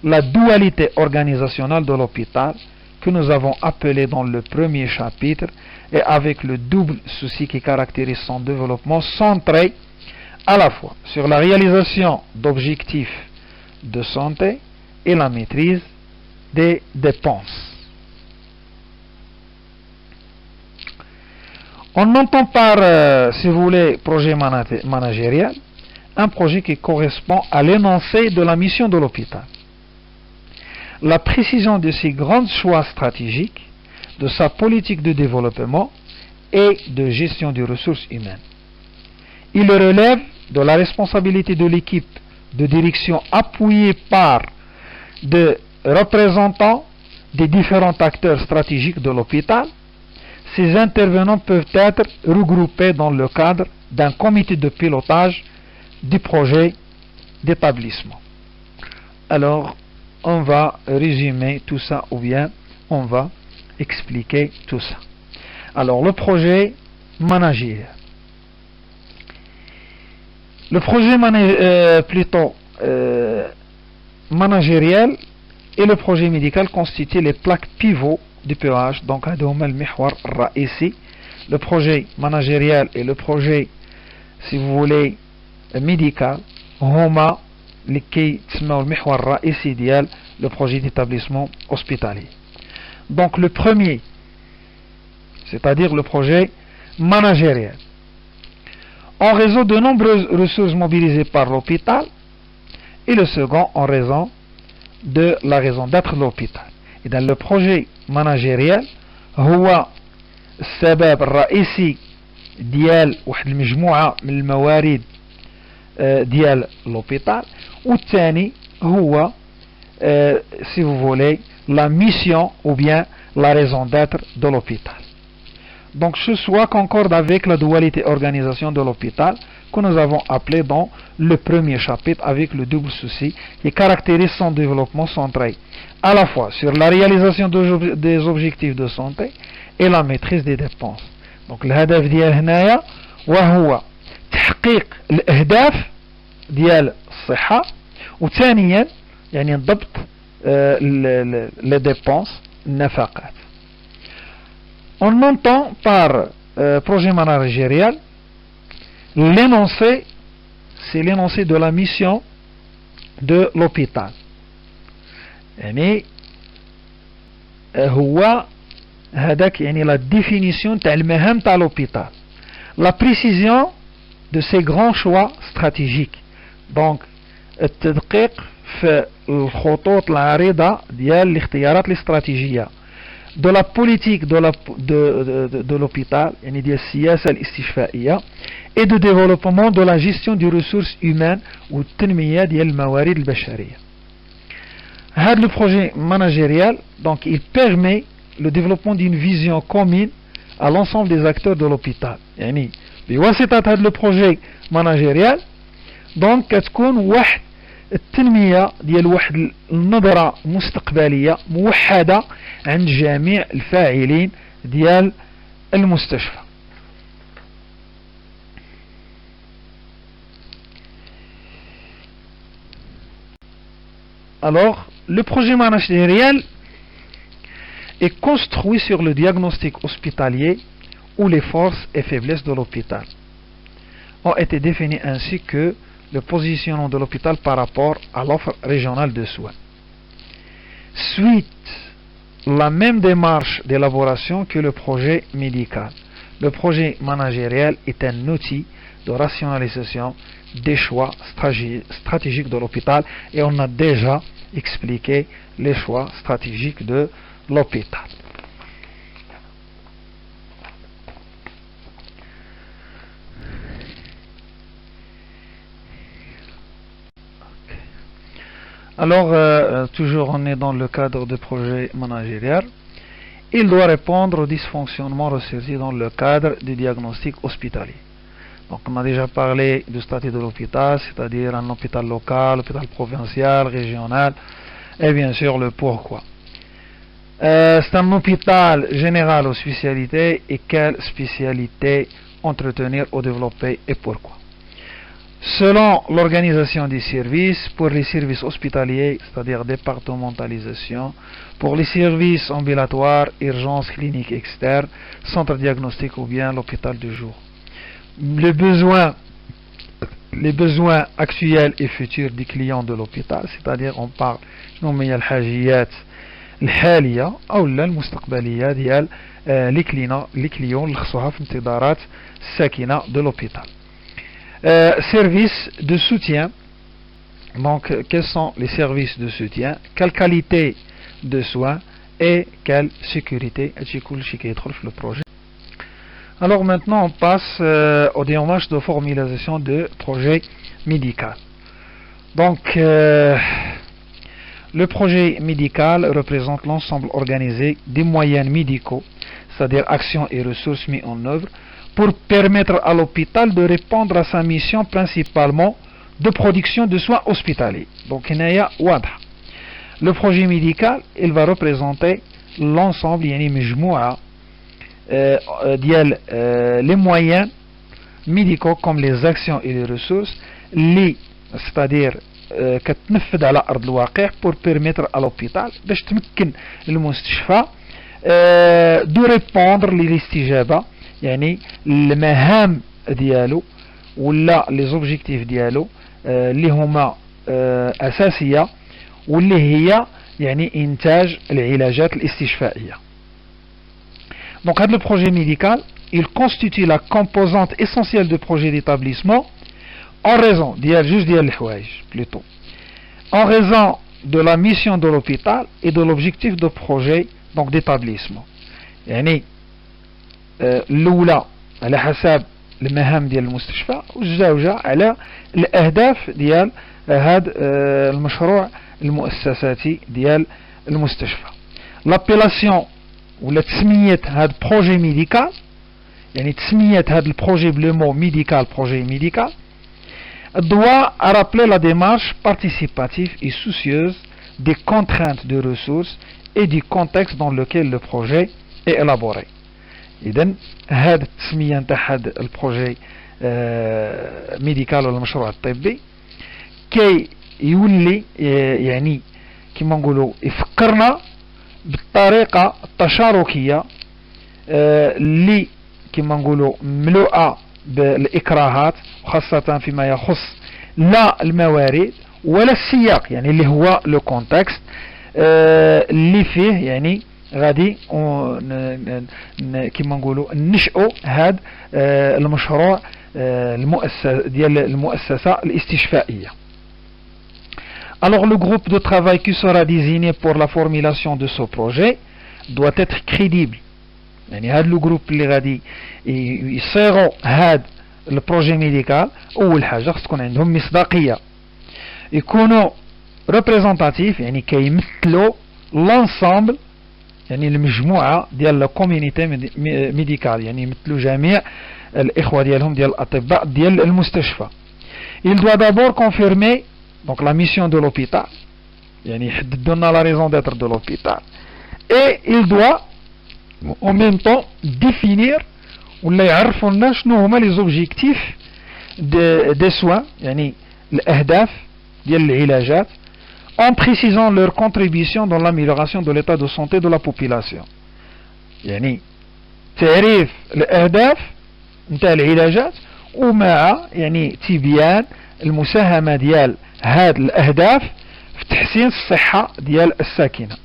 la dualité organisationnelle de l'hôpital que nous avons appelé dans le premier chapitre, et avec le double souci qui caractérise son développement, centré à la fois sur la réalisation d'objectifs de santé et la maîtrise des dépenses. On entend par, si vous voulez, projet managérial, un projet qui correspond à l'énoncé de la mission de l'hôpital. La précision de ses grands choix stratégiques, de sa politique de développement et de gestion des ressources humaines. Il relève de la responsabilité de l'équipe de direction appuyée par des représentants des différents acteurs stratégiques de l'hôpital. Ces intervenants peuvent être regroupés dans le cadre d'un comité de pilotage du projet d'établissement. Alors, on va résumer tout ça, ou bien on va expliquer tout ça. Alors, le projet managériel. Le projet managériel et le projet médical constituent les plaques pivots du PEH. Donc, le projet managériel et le projet, si vous voulez, médical, هما لكي تسموا المحور الرئيسي ديال le projet d'établissement hospitalier. Donc le premier, c'est-à-dire le projet managériel, en raison de nombreuses ressources mobilisées par l'hôpital, et le second en raison de la raison d'être de l'hôpital. Et dans le projet managériel, هو السبب الرئيسي ديال واحد المجموعة من الموارد ديال l'hôpital, والثاني هو si vous voulez la mission ou bien la raison d'être de l'hôpital. Donc ce soit concorde avec la dualité organisation de l'hôpital que nous avons appelé dans le premier chapitre avec le double souci qui caractérise son développement centré à la fois sur la réalisation des objectifs de santé et la maîtrise des dépenses. Donc الهدف ديال هنايا وهو تحقيق الأهداف ديال الصحة، وثانيا يعني ضبط les dépenses النفقات. On entend par projet managérial l'énoncé, c'est l'énoncé de la mission de l'hôpital. يعني هو هذاك يعني la définition تاع المهام تاع l'hôpital, la précision de ces grands choix stratégiques. Donc التدقيق في الخطوط العريضة ديال الاختيارات الاستراتيجية de la politique de l'hôpital, يعني ديال السياسة الاستشفائية, et de développement de la gestion des ressources humaines والتنمية ديال الموارد البشرية. هذا le projet managérial, donc il permet le développement d'une vision commune à l'ensemble des acteurs de l'hôpital. يعني بواسطة هذا le projet managérial donc كتكون واحد التنمية ديال واحد النظرة مستقبلية موحدة عند جميع الفاعلين ديال المستشفى. Alors, le projet managérial est construit sur le diagnostic hospitalier où les forces et faiblesses de l'hôpital ont été définies ainsi que le positionnement de l'hôpital par rapport à l'offre régionale de soins. Suite la même démarche d'élaboration que le projet médical. Le projet managérial est un outil de rationalisation des choix stratégiques de l'hôpital et on a déjà expliqué les choix stratégiques de l'hôpital. Alors, toujours on est dans le cadre de projet managérial. Il doit répondre aux dysfonctionnements ressortis dans le cadre du diagnostic hospitalier. Donc on a déjà parlé du statut de l'hôpital, c'est-à-dire un hôpital local, hôpital provincial, régional, et bien sûr le pourquoi. C'est un hôpital général aux spécialités et quelles spécialités entretenir ou développer et pourquoi. Selon l'organisation des services, pour les services hospitaliers, c'est-à-dire départementalisation, pour les services ambulatoires, urgences cliniques externes, centre diagnostic ou bien l'hôpital de jour. Les besoins actuels et futurs des clients de l'hôpital, c'est-à-dire on parle de الحاجيات الحالية أو المستقبلية ديال les clients اللي خصوها في انتظارات الساكنة de l'hôpital. Services de soutien. Donc, quels sont les services de soutien? Quelle qualité de soins et quelle sécurité? Le projet. Alors maintenant, on passe au démarche de formalisation de projet médical. Donc, le projet médical représente l'ensemble organisé des moyens médicaux, c'est-à-dire actions et ressources mis en œuvre pour permettre à l'hôpital de répondre à sa mission principalement de production de soins hospitaliers. Donc, le projet médical, il va représenter l'ensemble, les moyens médicaux comme les actions et les ressources, c'est-à-dire كتنفذ على أرض الواقع pour permettre à l'hôpital باش تمكن المستشفى de répondre للاستجابة يعني المهام ديالو ولا لي زوبجيكتيف ديالو اللي هما أساسية واللي هي يعني إنتاج العلاجات الاستشفائية. Donc le projet médical, il constitue la composante essentielle du projet d'établissement en raison plutôt en raison de la mission de l'hôpital et de l'objectif de projet donc d'établissement. يعني الأولى على حسب المهام ديال المستشفى والزوجة على الأهداف ديال هذا المشروع المؤسساتي ديال المستشفى. لابيلاسيون ولا تسمية هذا بروجي ميديكال يعني تسمية هذا البروجي بلو ميديكال بروجي ميديكال doit rappeler la démarche participative et soucieuse des contraintes de ressources et du contexte dans lequel le projet est élaboré. إذن هذا التسمية نتاع هذا البروجي ميديكال ولا المشروع الطبي كي يولي يعني كما نقولوا يفكرنا بالطريقة التشاركية اللي كما نقولوا ملوءة بالإكراهات وخاصة فيما يخص لا الموارد ولا السياق يعني اللي هو لو كونتكست اللي فيه يعني غادي كما نقولوا نشئوا هذا المشروع ديال المؤسسة الاستشفائية. Alors le groupe de travail qui sera désigné pour la formulation de ce projet doit être crédible. يعني هذا le groupe اللي غادي يصيغوا هذا البروجي ميديكال أول حاجة خص تكون عندهم مصداقية، يكونوا représentatif يعني كيمثلوا l'ensemble يعني المجموعة ديال الكوميونيتي ميديكال، يعني يمثلوا جميع الإخوة ديالهم ديال الأطباء ديال المستشفى. Il doit d'abord confirmer donc la mission de l'hôpital، يعني يحدد لنا la raison d'être de l'hôpital، et il doit en même temps définir ولا يعرفوا لنا شنو هما les objectifs des soins، يعني الأهداف ديال العلاجات، en précisant leur contribution dans l'amélioration de l'état de santé de la population. يعني تعريف الأهداف نتاع العلاجات ومع يعني تبيان المساهمة ديال هاد الأهداف في تحسين الصحة ديال الساكنة.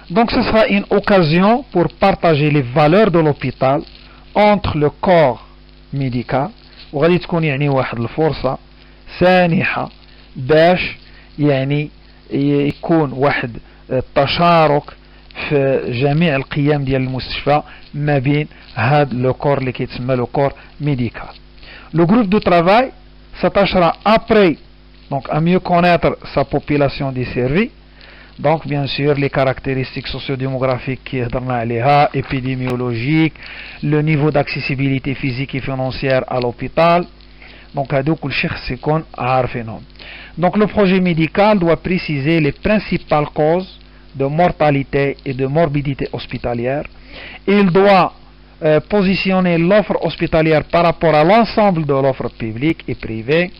Donc ce sera une occasion pour partager les valeurs de l'hôpital entre le corps médical، وغادي تكون يعني واحد الفرصة سانحة باش يعني يكون واحد التشارك في جميع القيم ديال المستشفى ما بين هاد لو كور اللي كيتسمى لو كور ميديكال. Le groupe de travail s'attachera après donc à mieux connaître sa population desservie. Donc bien sûr les caractéristiques sociodémographiques qui هضرنا عليها, épidémiologiques, le niveau d'accessibilité physique et financière à l'hôpital. Donc هادوك كل شيء خص يكون عارفينهم. Donc le projet médical doit préciser les principales causes de mortalité et de morbidité hospitalière. Il doit positionner l'offre hospitalière par rapport à l'ensemble de l'offre publique et privée,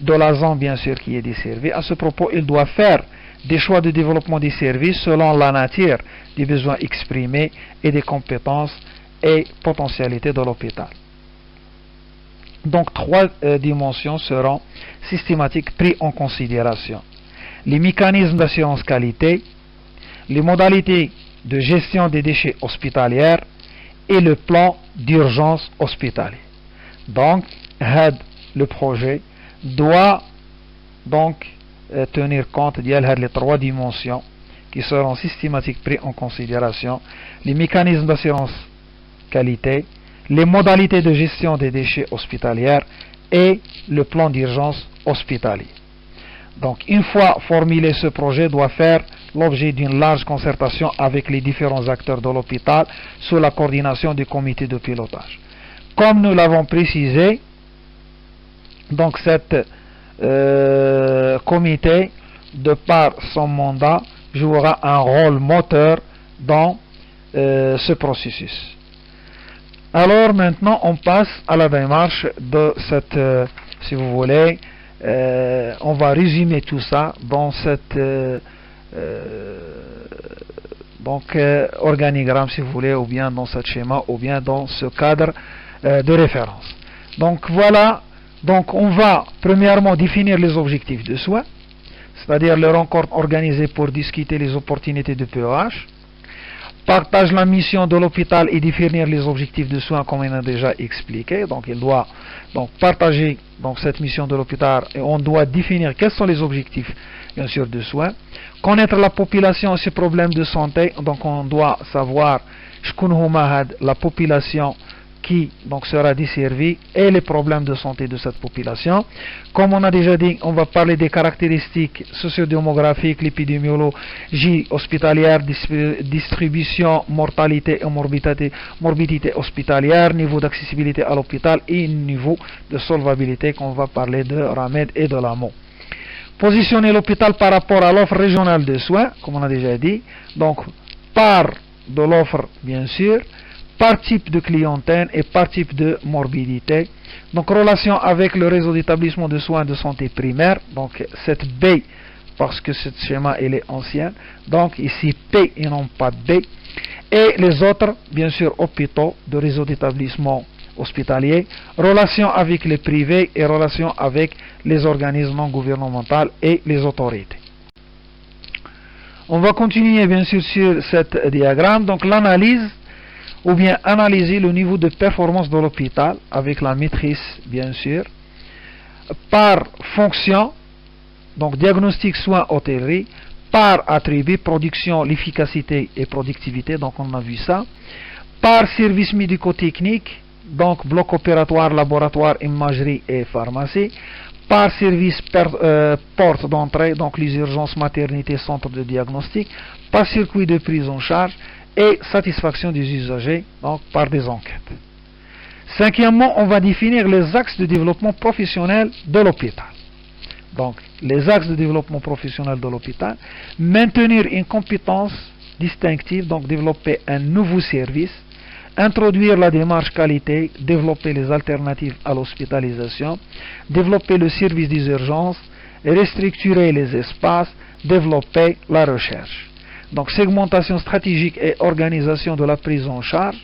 de la zone bien sûr qui est desservie. À ce propos, il doit faire des choix de développement des services selon la nature des besoins exprimés et des compétences et potentialités de l'hôpital. Donc trois dimensions seront systématiques prises en considération: les mécanismes d'assurance qualité, les modalités de gestion des déchets hospitalières et le plan d'urgence hospitalier. Donc le projet doit donc tenir compte de les trois dimensions qui seront systématiquement prises en considération: les mécanismes d'assurance qualité, les modalités de gestion des déchets hospitalières et le plan d'urgence hospitalier. Donc une fois formulé, ce projet doit faire l'objet d'une large concertation avec les différents acteurs de l'hôpital sous la coordination du comité de pilotage. Comme nous l'avons précisé, donc cet comité, de par son mandat, jouera un rôle moteur dans ce processus. Alors maintenant on passe à la démarche de cette, si vous voulez, on va résumer tout ça dans cette organigramme, si vous voulez, ou bien dans ce schéma, ou bien dans ce cadre de référence. Donc voilà, donc on va premièrement définir les objectifs de soins, c'est-à-dire les rencontres organisées pour discuter les opportunités de PEH, partage la mission de l'hôpital et définir les objectifs de soins comme on a déjà expliqué. Donc il doit donc partager donc cette mission de l'hôpital et on doit définir quels sont les objectifs bien sûr de soins, connaître la population et ses problèmes de santé. Donc on doit savoir la population qui donc sera desservie et les problèmes de santé de cette population. Comme on a déjà dit, on va parler des caractéristiques sociodémographiques, l'épidémiologie hospitalière, distribution, mortalité et morbidité hospitalière, niveau d'accessibilité à l'hôpital et niveau de solvabilité qu'on va parler de RAMED et de l'AMO. Positionner l'hôpital par rapport à l'offre régionale de soins, comme on a déjà dit, donc par de l'offre bien sûr, par type de clientèle et par type de morbidité. Donc relation avec le réseau d'établissements de soins de santé primaire, donc cette B, parce que ce schéma il est ancien, donc ici P et non pas B, et les autres bien sûr hôpitaux de réseau d'établissements hospitaliers, relation avec les privés et relation avec les organismes non gouvernementaux et les autorités. On va continuer bien sûr sur cet diagramme. Donc l'analyse, ou bien analyser le niveau de performance de l'hôpital avec la maîtrise bien sûr, par fonction, donc diagnostic, soins, hôtellerie, par attribut, production, l'efficacité et productivité, donc on a vu ça, par service médico-technique, donc bloc opératoire, laboratoire, imagerie et pharmacie, par service porte d'entrée, donc les urgences, maternité, centre de diagnostic, par circuit de prise en charge et satisfaction des usagers, donc par des enquêtes. Cinquièmement, on va définir les axes de développement professionnel de l'hôpital. Donc, les axes de développement professionnel de l'hôpital, maintenir une compétence distinctive, donc développer un nouveau service, introduire la démarche qualité, développer les alternatives à l'hospitalisation, développer le service des urgences, restructurer les espaces, développer la recherche. Donc segmentation stratégique et organisation de la prise en charge,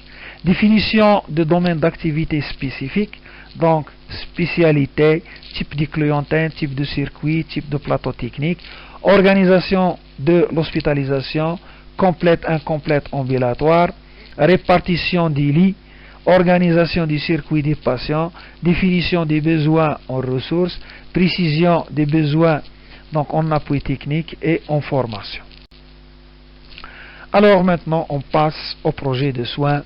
définition de domaines d'activité spécifiques, donc spécialité, type de clientèle, type de circuit, type de plateau technique, organisation de l'hospitalisation, complète, incomplète, ambulatoire, répartition des lits, organisation du circuit des patients, définition des besoins en ressources, précision des besoins donc en appui technique et en formation. Alors maintenant on passe au projet de soins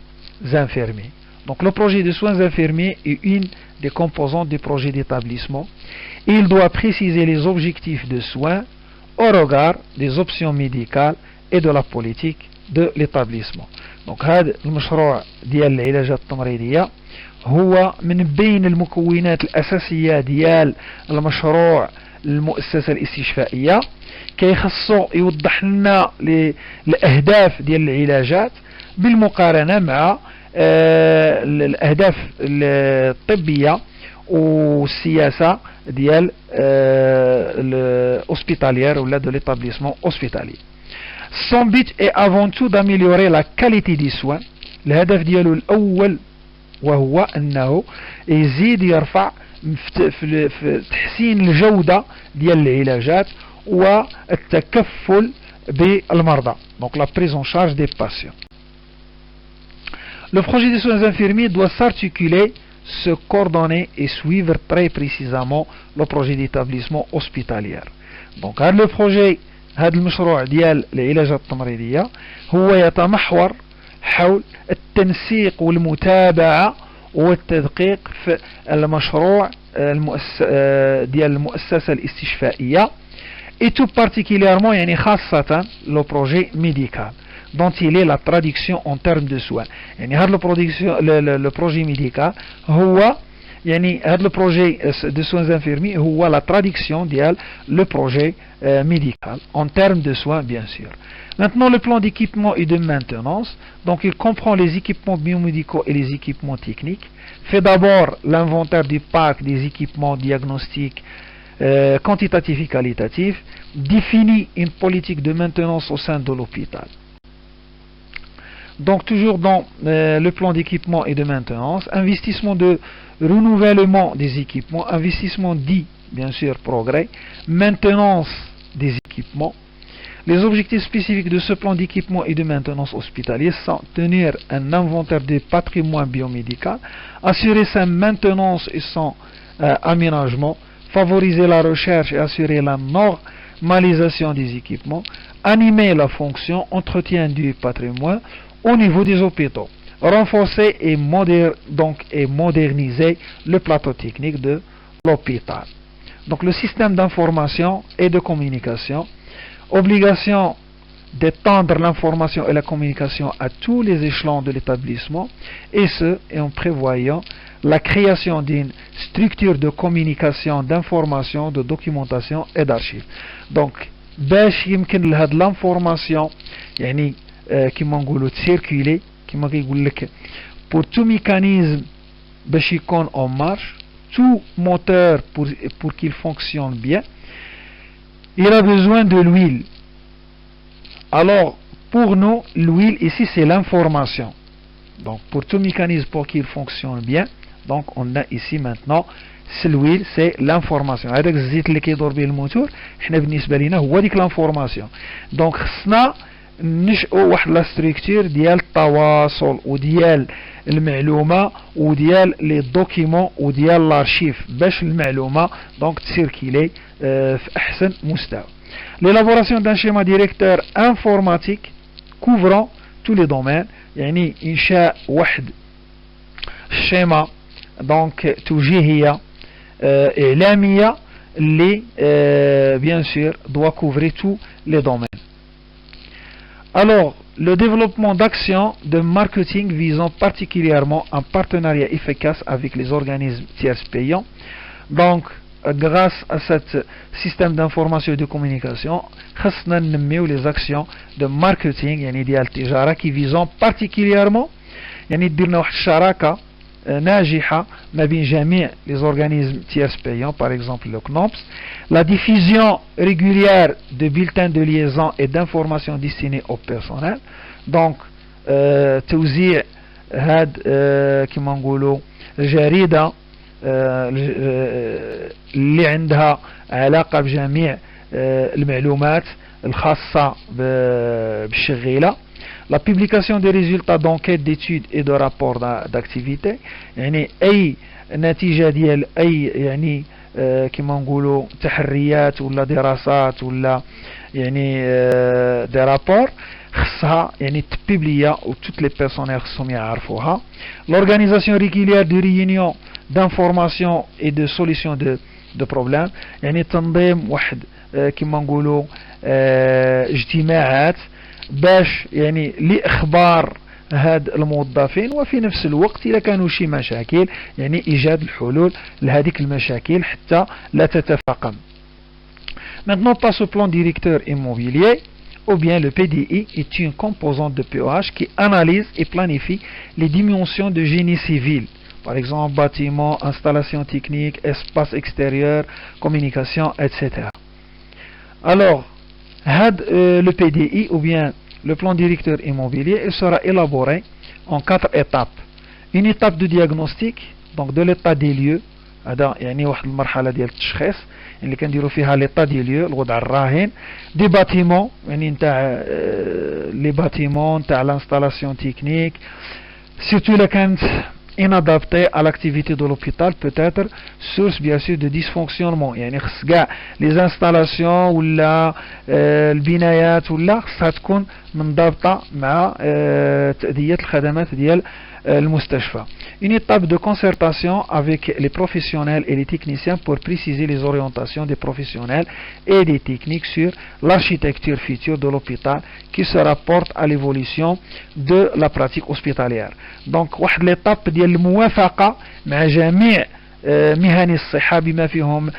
infirmiers. Donc le projet de soins infirmiers est une des composantes du projet d'établissement. Il doit préciser les objectifs de soins au regard des options médicales et de la politique de l'établissement. Donc هذا المشروع ديال العلاجات التمريضية هو من بين المكونات الأساسية ديال المشروع المؤسسة الاستشفائية، كيخصو يوضح لنا الأهداف ديال العلاجات بالمقارنة مع الأهداف الطبية والسياسة ديال الهوسبيتاليير ولا de l'établissement hospitalier. Son but est avant tout d'améliorer la qualité des soins. الهدف ديالو الأول وهو أنه يزيد يرفع في تحسين الجودة ديال العلاجات والتكفل بالمرضى. Donc la prise en charge des patients. Le projet des soins infirmiers doit s'articuler, se coordonner et suivre très précisément le projet d'établissement hospitalier. Donc le projet هذا المشروع ديال العلاجات التمريضية هو يتمحور حول التنسيق والمتابعة والتدقيق في المشروع ديال المؤسسة الاستشفائية et tout particulièrement يعني خاصة le projet médical dont il est la traduction en termes de soins. يعني هذا le projet médical هو يعني هذا le projet de soins infirmiers هو la traduction ديال le projet médical en termes de soins bien sûr. Maintenant le plan d'équipement et de maintenance, donc il comprend les équipements biomédicaux et les équipements techniques, fait d'abord l'inventaire du parc des équipements diagnostiques quantitatifs et qualitatifs, définit une politique de maintenance au sein de l'hôpital. Donc toujours dans le plan d'équipement et de maintenance, investissement de renouvellement des équipements, investissement dit bien sûr progrès, maintenance des équipements. Les objectifs spécifiques de ce plan d'équipement et de maintenance hospitalier sont tenir un inventaire du patrimoine biomédical, assurer sa maintenance et son aménagement, favoriser la recherche et assurer la normalisation des équipements, animer la fonction entretien du patrimoine au niveau des hôpitaux, renforcer et moderniser le plateau technique de l'hôpital. Donc le système d'information et de communication, obligation d'étendre l'information et la communication à tous les échelons de l'établissement, et ce, en prévoyant la création d'une structure de communication, d'information, de documentation et d'archives. Donc, باش يمكن لهاد l'information يعني كما نقولوا تسيركيلي كما كيقول لك pour tout mécanisme باش يكون en marche, tout moteur pour qu'il fonctionne bien, il a besoin de l'huile. Alors, pour nous, l'huile ici c'est l'information. Donc, pour tout mécanisme pour qu'il fonctionne bien, donc on a ici maintenant السلويل سي لانفورماسيون. هذاك الزيت اللي كيدور به الموتور حنا بالنسبه لينا هو ديك لانفورماسيون. دونك خصنا نشئوا واحد لا ستركتور ديال التواصل وديال المعلومه وديال لي دوكيمون وديال لارشيف باش المعلومه دونك تسيركيلي في احسن مستوى. l'élaboration d'un schéma directeur informatique couvrant tous les domaines. يعني انشاء واحد الشيما دونك توجيهيه اعلاميه اللي bien sûr doit couvrir tous les domaines. Alors, le développement d'actions de marketing visant particulièrement un partenariat efficace avec les organismes tiers payants. Donc, grâce à ce système d'information et de communication, خصنا ننميو les actions de marketing يعني ديال التجارة qui visant particulièrement يعني ديرنا واحد الشراكة ناجحة ما بين جميع les organismes tiers payants, par exemple le CNOPS, la diffusion régulière de bulletins de liaison et d'informations destinées au personnel. Donc توزيع هاد كما نقولوا جريدة اللي عندها علاقة بجميع المعلومات الخاصة بالشغيلة. La publication des résultats d'enquête, d'études et de rapports d'activité. يعني أي نتيجة ديال أي يعني كما نقولوا تحريات ولا دراسات ولا يعني دي رابور خصها يعني تبيبليا و toutes les personnes خصهم يعرفوها. L'organisation régulière de réunions d'information et de solutions de problèmes. يعني تنظيم واحد كما نقولوا اجتماعات باش يعني لإخبار هاد الموظفين وفي نفس الوقت إذا كانوا شي مشاكل يعني إيجاد الحلول لهذيك المشاكل حتى لا تتفاقم. Maintenant passe au plan directeur immobilier ou bien le PDI est une composante de POH qui analyse et planifie les dimensions de génie civil. Par exemple bâtiment, installation technique, espace extérieur, communication, etc. Alors le PDI ou bien le plan directeur immobilier il sera élaboré en 4 étapes. Une étape de diagnostic donc de l'état des lieux. هذا يعني واحد المرحله ديال التشخيص اللي كنديروا فيها l'état des lieux الوضع الراهن. دي باتيمون يعني نتاع لي باتيمون نتاع l'installation technique surtout الا كانت inadapté à l'activité de l'hôpital peut-être source bien sûr de dysfonctionnement. يعني خص كاع les installations ولا البنايات ولا خصها تكون منضبطة مع تأدية الخدمات ديال المستشفى. Une étape de concertation avec les professionnels et les techniciens pour préciser les orientations des professionnels et des techniques sur l'architecture future de l'hôpital qui se rapporte à l'évolution de la pratique hospitalière. Donc واحد l'étape ديال الموافقة مع جميع مهني الصحة بما فيهم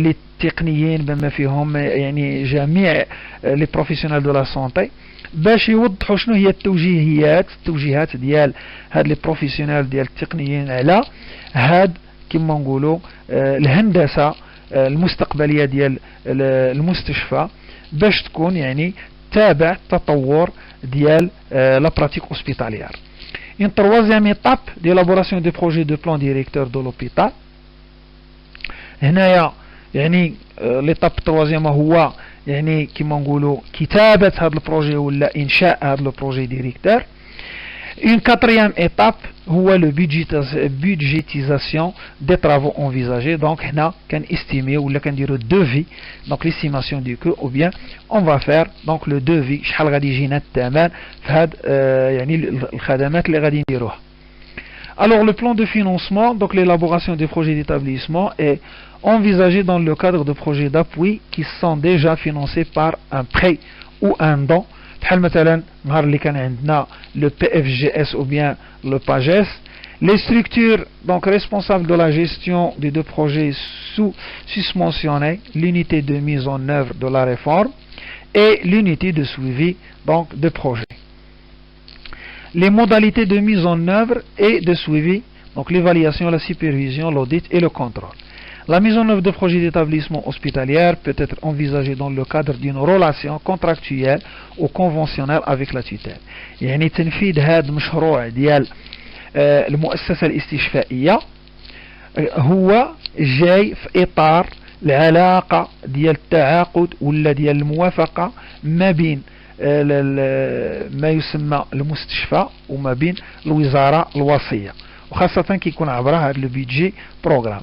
les techniciens بما فيهم يعني جميع les professionnels de la santé باش يوضحوا شنو هي التوجيهات ديال هاد لي بروفيسيونيل ديال التقنيين على هاد كما نقولوا الهندسه المستقبليه ديال المستشفى باش تكون يعني تابع تطور ديال لا براتيك هوسبيتاليير. Une troisième étape d'élaboration des projets de plan directeur de l'hôpital. هنايا يعني l'étape troisième هو يعني كما نقولوا كتابة هذا البروجي ولا إنشاء هذا البروجي ديريكتور. Une quatrième étape هو le budgétisation des travaux envisagés. Donc هنا كان estimer ولا كنديروا devis donc l'estimation du coût ou bien on va faire donc le devis شحال غادي يجينا الثمن في هاد يعني الخدمات اللي غادي نديروها. Alors le plan de financement, donc l'élaboration des projets d'établissement est envisagée dans le cadre de projets d'appui qui sont déjà financés par un prêt ou un don. بحال مثلا نهار اللي كان عندنا le PFGS ou bien le PAGES. Les structures donc responsables de la gestion des deux projets susmentionnés, l'unité de mise en œuvre de la réforme et l'unité de suivi donc de projet. Les modalités de mise en œuvre et de suivi, donc l'évaluation, la supervision, l'audit et le contrôle. La mise en œuvre de projets d'établissement hospitalier peut être envisagée dans le cadre d'une relation contractuelle ou conventionnelle avec la tutelle. يعني تنفيذ هذا المشروع ديال المؤسسة الاستشفائية هو جاي في إطار العلاقة ديال التعاقد ولا ديال الموافقة ما بين ما يسمى المستشفى وما بين الوزارة الوصية، وخاصة كي يكون عبرها هذا البيدجي بروغرام.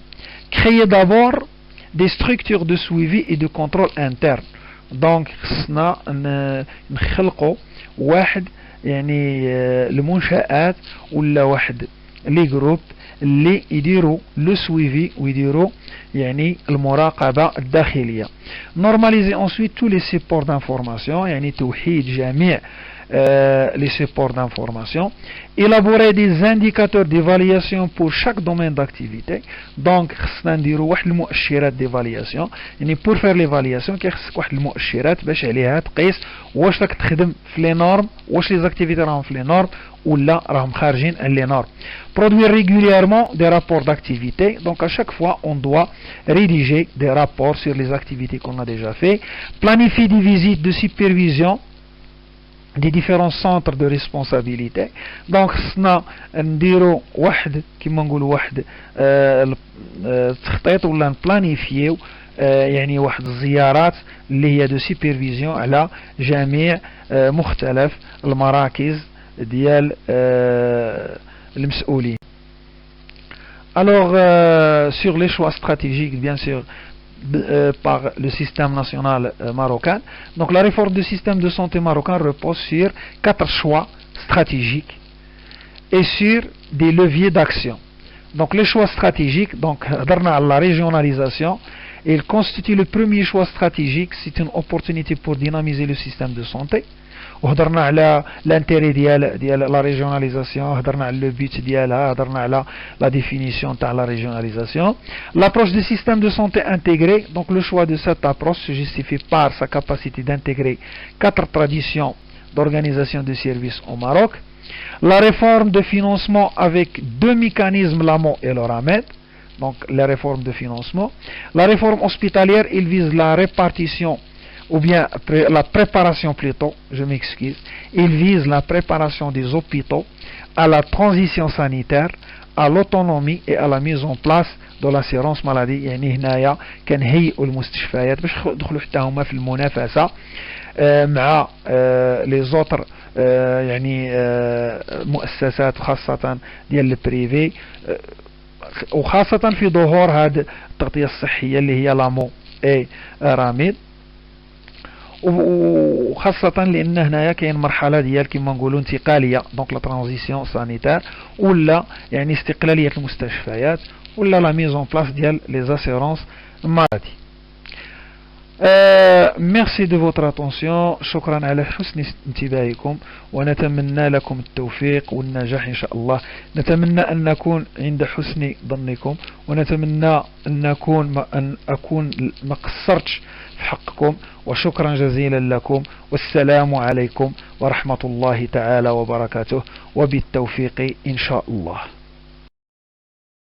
Créer d'abord des structures de suivi et de contrôle interne. دونك خصنا نخلقوا واحد يعني المنشآت ولا واحد لي جروب اللي يديروا لو سويفي ويديروا يعني المراقبة الداخلية. Normaliser ensuite tous les supports d'information، يعني توحيد جميع les supports d'information. Élaborer des indicateurs d'évaluation pour chaque domaine d'activité. Donc خصنا نديروا واحد المؤشرات d'évaluation، يعني pour faire l'évaluation كيخصك واحد المؤشرات باش عليها تقيس واش راك تخدم في لي نورم، واش لي زاكتيفيتي راهم في لي نورم ولا راهم خارجين عن لي نورم. Produire régulièrement des rapports d'activité. Donc à chaque fois on doit rédiger des rapports sur les activités qu'on a déjà fait. Planifier des visites de supervision des différents centres de responsabilité. Donc خصنا نديرو واحد كيما نقولوا واحد التخطيط ولا نبلانيفيو يعني واحد الزيارات اللي هي دو سوبرفيزيون على جميع مختلف المراكز ديال المسؤولين. Alors sur les choix stratégiques bien sûr par le système national marocain. Donc la réforme du système de santé marocain repose sur 4 choix stratégiques et sur des leviers d'action. Donc les choix stratégiques, donc la régionalisation, il constitue le premier choix stratégique. C'est une opportunité pour dynamiser le système de santé. وهضرنا على l'intérêt ديال la régionalisation، هضرنا على le but ديالها، هضرنا على la définition تاع la régionalisation. L'approche du système de santé intégré, donc le choix de cette approche se justifie par sa capacité d'intégrer 4 traditions d'organisation de services au Maroc. La réforme de financement avec 2 mécanismes, l'AMO et le RAMED. Donc les réformes de financement. La réforme hospitalière, il vise la répartition ou bien la préparation plutôt, je m'excuse, il vise la préparation des hôpitaux à la transition sanitaire, à l'autonomie et à la mise en place de l'assurance maladie. يعني هنايا كنهيئوا المستشفيات باش يدخلوا حتى هما في المنافسة مع لي زوتر يعني مؤسسات خاصة ديال البريفي، وخاصة في ظهور هذه التغطية الصحية اللي هي لامو اي راميد، وخاصة لأن هنايا كاين مرحلة ديال كما نقولوا انتقالية، دونك لا ترانزيسيون سانيتير ولا يعني استقلالية المستشفيات ولا لا ميز اون بلاس ديال لي زاسيرونس مالادي. ميرسي دو فوتر اتونسيون، شكرا على حسن انتباهكم، ونتمنى لكم التوفيق والنجاح ان شاء الله. نتمنى ان نكون عند حسن ظنكم، ونتمنى ان اكون ما قصرتش في حقكم، وشكرا جزيلا لكم، والسلام عليكم ورحمة الله تعالى وبركاته، وبالتوفيق ان شاء الله.